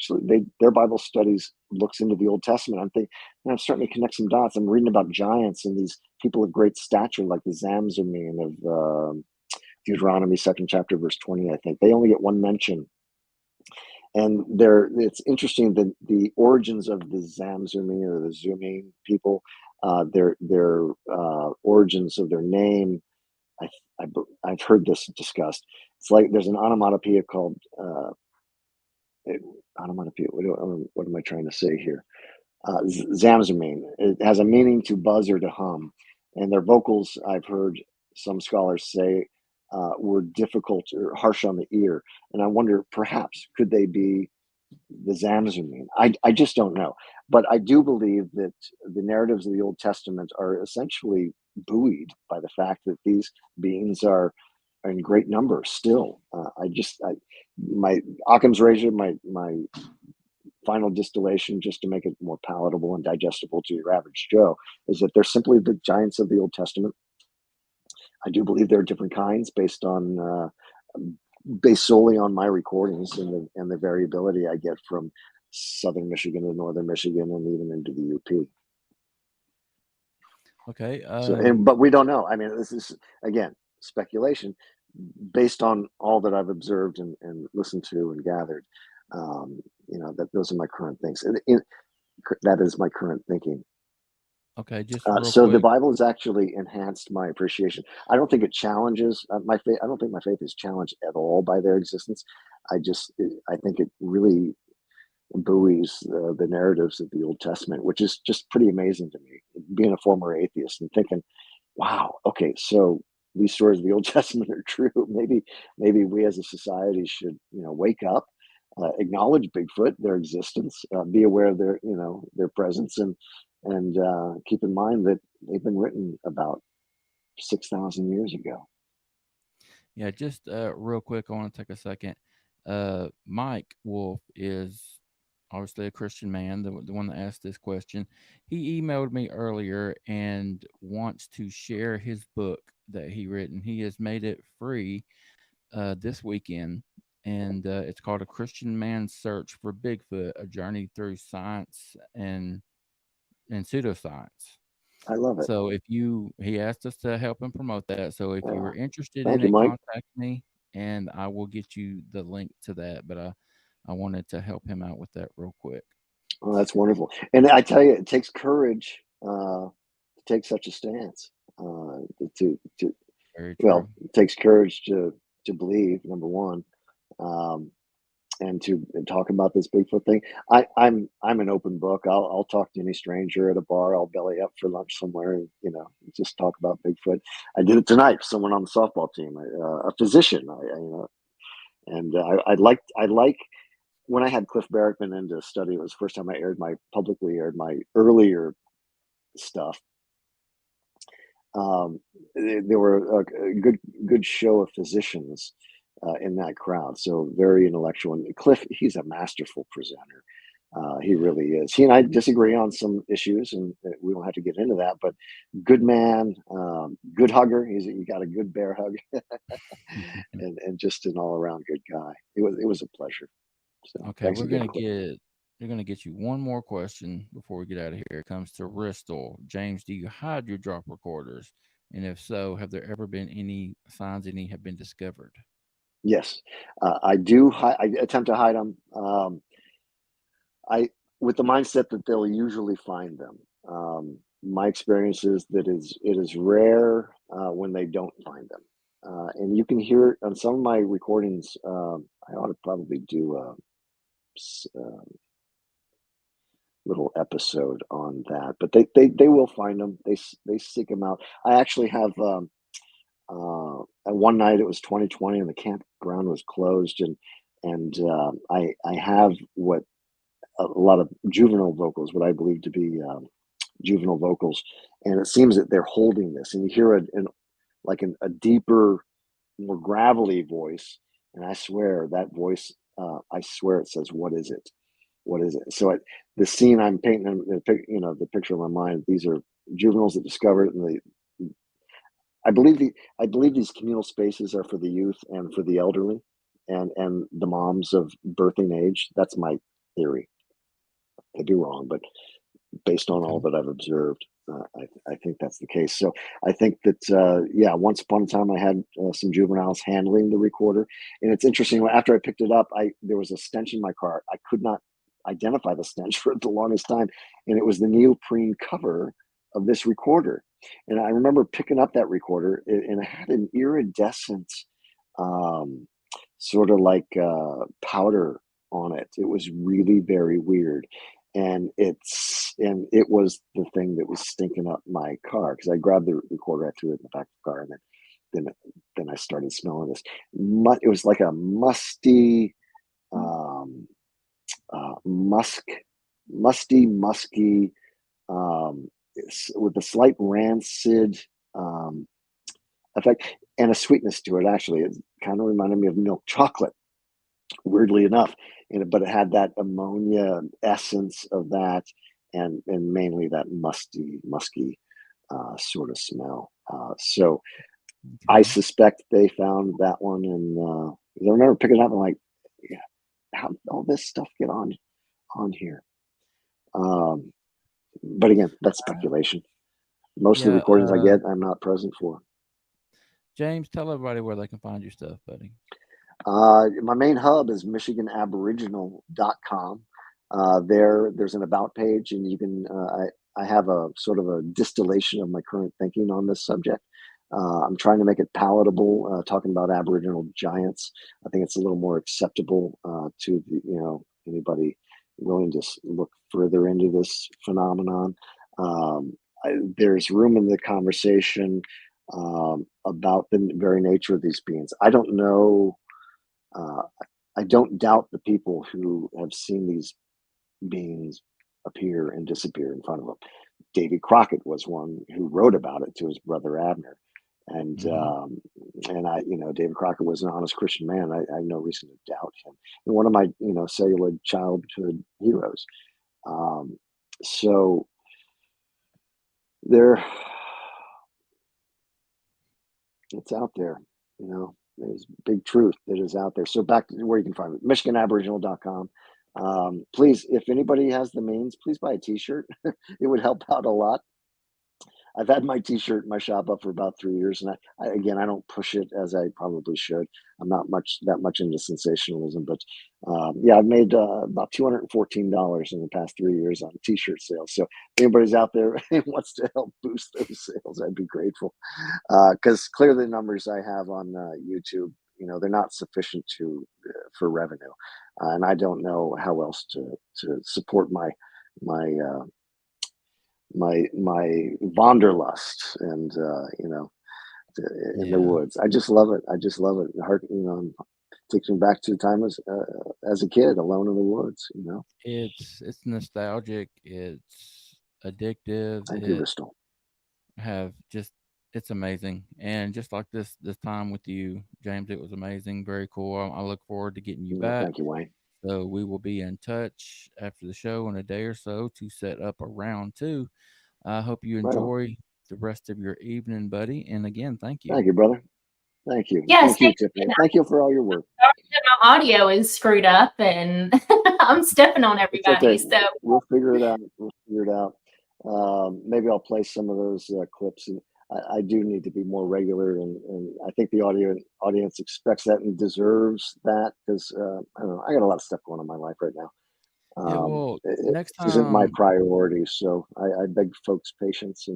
Speaker 6: Bible studies looks into the Old Testament. I'm thinking, I'm starting to connect some dots. I'm reading about giants and these people of great stature, like the Zamzummim of Deuteronomy 2nd chapter, verse 20. I think they only get one mention. And it's interesting that the origins of the Zamzummim, or the Zumim people, their origins of their name, I've heard this discussed. It's like there's an onomatopoeia called onomatopoeia. What am I trying to say here? Zamzummim. It has a meaning to buzz or to hum, and their vocals, I've heard some scholars say, were difficult or harsh on the ear. And I wonder, perhaps, could they be the Zamzummim? I just don't know. But I do believe that the narratives of the Old Testament are essentially buoyed by the fact that these beings are in great number still. My Occam's razor, my final distillation, just to make it more palatable and digestible to your average Joe, is that they're simply the giants of the Old Testament. I do believe there are different kinds based solely on my recordings and the variability I get from southern Michigan to northern Michigan and even into the UP.
Speaker 4: Okay.
Speaker 6: But we don't know. I mean, this is, again, speculation based on all that I've observed and listened to and gathered. That those are my current things. That is my current thinking.
Speaker 4: Okay, just real
Speaker 6: So the
Speaker 4: quick.
Speaker 6: Bible has actually enhanced my appreciation. I don't think it challenges my faith. I don't think my faith is challenged at all by their existence. I think it really buoys the narratives of the Old Testament, which is just pretty amazing to me. Being a former atheist and thinking, wow, okay, so these stories of the Old Testament are true. Maybe we as a society should, wake up, acknowledge Bigfoot, their existence, be aware of their presence, and keep in mind that they've been written about 6,000 years ago.
Speaker 4: Yeah, just real quick, I want to take a second. Mike Wolf is obviously a Christian man, the one that asked this question. He emailed me earlier and wants to share his book that he written. He has made it free this weekend, and it's called A Christian Man's Search for Bigfoot, A Journey Through Science and Pseudoscience.
Speaker 6: I love it.
Speaker 4: So he asked us to help him promote that. So if you were interested
Speaker 6: Thank
Speaker 4: in
Speaker 6: you,
Speaker 4: it,
Speaker 6: Mike.
Speaker 4: contact me and I will get you the link to that. But I wanted to help him out with that real quick.
Speaker 6: Oh, that's wonderful. And I tell you, it takes courage to take such a stance.
Speaker 4: Very true.
Speaker 6: Well, it takes courage to believe, number one, and to talk about this Bigfoot thing. I'm an open book. I'll talk to any stranger at a bar. I'll belly up for lunch somewhere, and just talk about Bigfoot. I did it tonight for someone on the softball team, a physician. I like when I had Cliff Barrickman in to study. It was the first time I publicly aired my earlier stuff. There were a good show of physicians in that crowd, so very intellectual. And Cliff, he's a masterful presenter. He really is. He and I disagree on some issues, and we don't have to get into that. But good man, good hugger. He got a good bear hug, and just an all around good guy. It was a pleasure. So,
Speaker 4: okay, we're gonna get you one more question before we get out of here. It comes to Bristol. James, do you hide your drop recorders? And if so, have there ever been any signs any have been discovered?
Speaker 6: Yes, I do. I attempt to hide them. With the mindset that they'll usually find them. My experience is that it is rare when they don't find them, and you can hear on some of my recordings. I ought to probably do a little episode on that, but they will find them. They seek them out. I actually have. One night it was 2020 and the campground was closed, and I have what a lot of juvenile vocals, what I believe to be juvenile vocals, and it seems that they're holding this, and you hear a deeper, more gravelly voice, and I swear that voice, it says, "What is it? What is it?" So the scene I'm painting, the picture in my mind, these are juveniles that discover it, and I believe these communal spaces are for the youth and for the elderly, and the moms of birthing age. That's my theory. Could be wrong, but based on all that I've observed, I think that's the case. So I think that once upon a time I had some juveniles handling the recorder, and it's interesting. After I picked it up, there was a stench in my car. I could not identify the stench for the longest time, and it was the neoprene cover of this recorder. And I remember picking up that recorder, and it had an iridescent, sort of like powder on it. It was really very weird. And it was the thing that was stinking up my car, because I grabbed the recorder, I threw it in the back of the car, and then I started smelling this. It was like a musty, musky, with a slight rancid effect and a sweetness to it. Actually, it kind of reminded me of milk chocolate, weirdly enough, but it had that ammonia essence of that, and mainly that musky sort of smell. So I suspect they found that one, and I remember picking it up and like, yeah, how did all this stuff get on here? But again, that's speculation. Most of the recordings I get, I'm not present for.
Speaker 4: James, tell everybody where they can find your stuff, buddy.
Speaker 6: My main hub is MichiganAboriginal.com. There's an about page, and you can I have a sort of a distillation of my current thinking on this subject. I'm trying to make it palatable, talking about Aboriginal giants. I think it's a little more acceptable to anybody willing to look further into this phenomenon. There's room in the conversation about the very nature of these beings. I don't know. I don't doubt the people who have seen these beings appear and disappear in front of them. Davy Crockett was one who wrote about it to his brother Abner. And David Crockett was an honest Christian man. I have no reason to doubt him. And one of my cellular childhood heroes. So it's out there. There's big truth that is out there. So back to where you can find it, MichiganAboriginal.com. Please, if anybody has the means, please buy a T-shirt. It would help out a lot. I've had my T-shirt in my shop up for about 3 years, and I don't push it as I probably should. I'm not that much into sensationalism, but I've made about $214 in the past 3 years on T-shirt sales. So if anybody's out there and wants to help boost those sales, I'd be grateful. Because clearly the numbers I have on YouTube, they're not sufficient for revenue, and I don't know how else to support my wanderlust and in the woods. I just love it. Heart, takes me back to the time as a kid alone in the woods.
Speaker 4: It's nostalgic. It's addictive.
Speaker 6: Thank you, Bristol.
Speaker 4: It's amazing. And just like this time with you, James, it was amazing. Very cool. I look forward to getting you back.
Speaker 6: Thank you, Wayne.
Speaker 4: So we will be in touch after the show in a day or so to set up a round 2. I hope you enjoy the rest of your evening, buddy. And again, thank you.
Speaker 6: Thank you, brother. Thank you.
Speaker 5: Yes,
Speaker 6: thank you, Tiffany. Thank you for all your work.
Speaker 5: My audio is screwed up, and I'm stepping on everybody.
Speaker 6: Okay.
Speaker 5: So
Speaker 6: we'll figure it out. Maybe I'll play some of those clips. And I do need to be more regular, and I think the audience expects that and deserves that, because I don't know. I got a lot of stuff going on in my life right now.
Speaker 4: Next time
Speaker 6: isn't my priority, so I beg folks' patience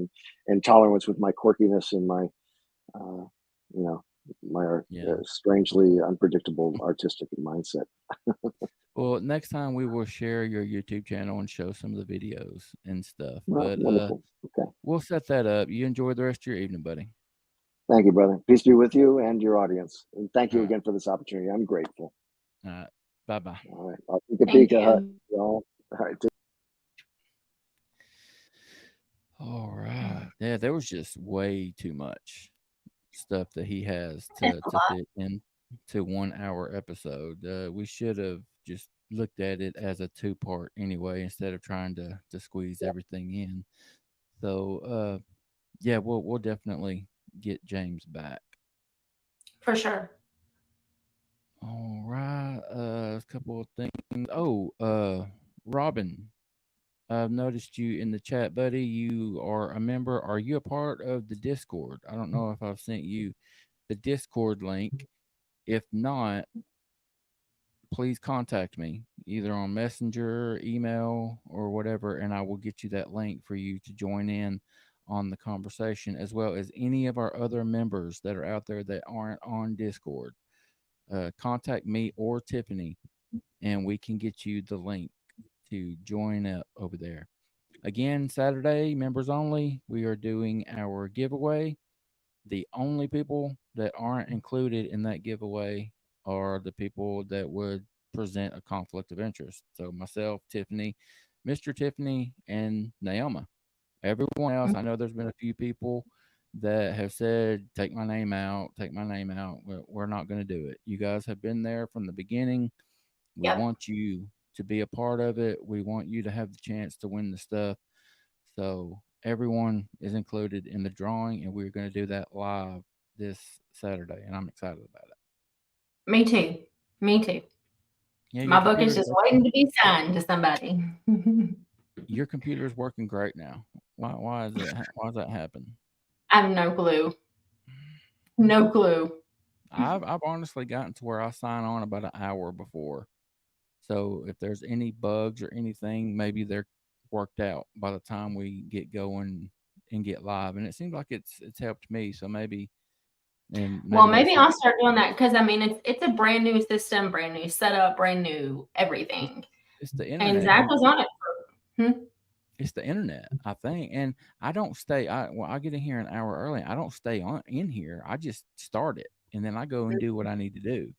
Speaker 6: and tolerance with my quirkiness and my strangely unpredictable artistic mindset.
Speaker 4: Well, next time we will share your YouTube channel and show some of the videos and stuff.
Speaker 6: Well,
Speaker 4: but
Speaker 6: wonderful. Okay,
Speaker 4: we'll set that up. You enjoy the rest of your evening, buddy.
Speaker 6: Thank you, brother. Peace be with you and your audience. And thank you
Speaker 4: All
Speaker 6: again for this opportunity. I'm grateful.
Speaker 4: All right. Bye-bye.
Speaker 6: All right. I'll take a peek at y'all. All right.
Speaker 4: All right. Yeah, there was just way too much stuff that he has to fit into 1 hour episode. We should have just looked at it as a 2-part anyway, instead of trying to squeeze everything in. So we'll definitely get James back
Speaker 5: for sure.
Speaker 4: All right. A couple of things. Robin, I've noticed you in the chat, buddy. You are a member. Are you a part of the Discord? I don't know if I've sent you the Discord link. If not, please contact me either on Messenger, email, or whatever, and I will get you that link for you to join in on the conversation, as well as any of our other members that are out there that aren't on Discord. Contact me or Tiffany, and we can get you the link to join up over there. Again, Saturday, members only, we are doing our giveaway. The only people that aren't included in that giveaway are the people that would present a conflict of interest. So myself, Tiffany, Mr. Tiffany, and Naoma. Everyone else, I know there's been a few people that have said, take my name out. We're not going to do it. You guys have been there from the beginning. We want you to be a part of it. We want you to have the chance to win the stuff. So everyone is included in the drawing, and we're going to do that live this Saturday, and I'm excited about it.
Speaker 5: Me too.
Speaker 4: Yeah,
Speaker 5: my book is just waiting to be signed to somebody.
Speaker 4: Your computer is working great now. Why is that happen?
Speaker 5: I have no clue. No clue.
Speaker 4: I've honestly gotten to where I sign on about an hour before. So if there's any bugs or anything, maybe they're worked out by the time we get going and get live, and it seems like it's helped me. So maybe, and
Speaker 5: Well,
Speaker 4: maybe
Speaker 5: maybe
Speaker 4: that's
Speaker 5: I'll start doing that because I mean it's a brand new system, brand new setup, brand new everything.
Speaker 4: it's the
Speaker 5: And
Speaker 4: internet.
Speaker 5: Zach was on it.
Speaker 4: It's the internet, I think, and I don't stay. I get in here an hour early. I don't stay on in here. I just start it, and then I go and do what I need to do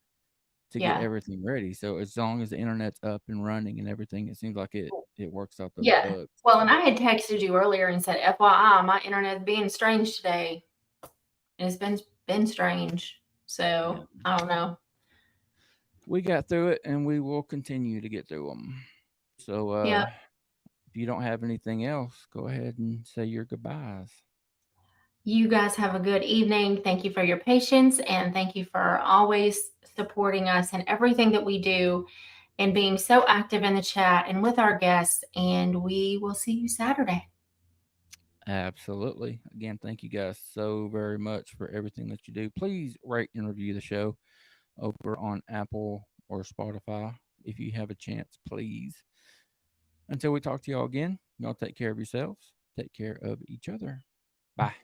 Speaker 4: to get
Speaker 5: Yeah.
Speaker 4: everything ready. So as long as the internet's up and running and everything, it seems like it works out those
Speaker 5: Yeah.
Speaker 4: bugs.
Speaker 5: Well, and I had texted you earlier and said, FYI, my internet's being strange today. It's been strange. So I don't know.
Speaker 4: We got through it, and we will continue to get through them. So
Speaker 5: Yeah.
Speaker 4: if you don't have anything else, go ahead and say your goodbyes.
Speaker 5: You guys have a good evening. Thank you for your patience, and thank you for always supporting us in everything that we do and being so active in the chat and with our guests. And we will see you Saturday.
Speaker 4: Absolutely. Again, thank you guys so very much for everything that you do. Please rate and review the show over on Apple or Spotify if you have a chance, please. Until we talk to y'all again, y'all take care of yourselves, take care of each other. Bye.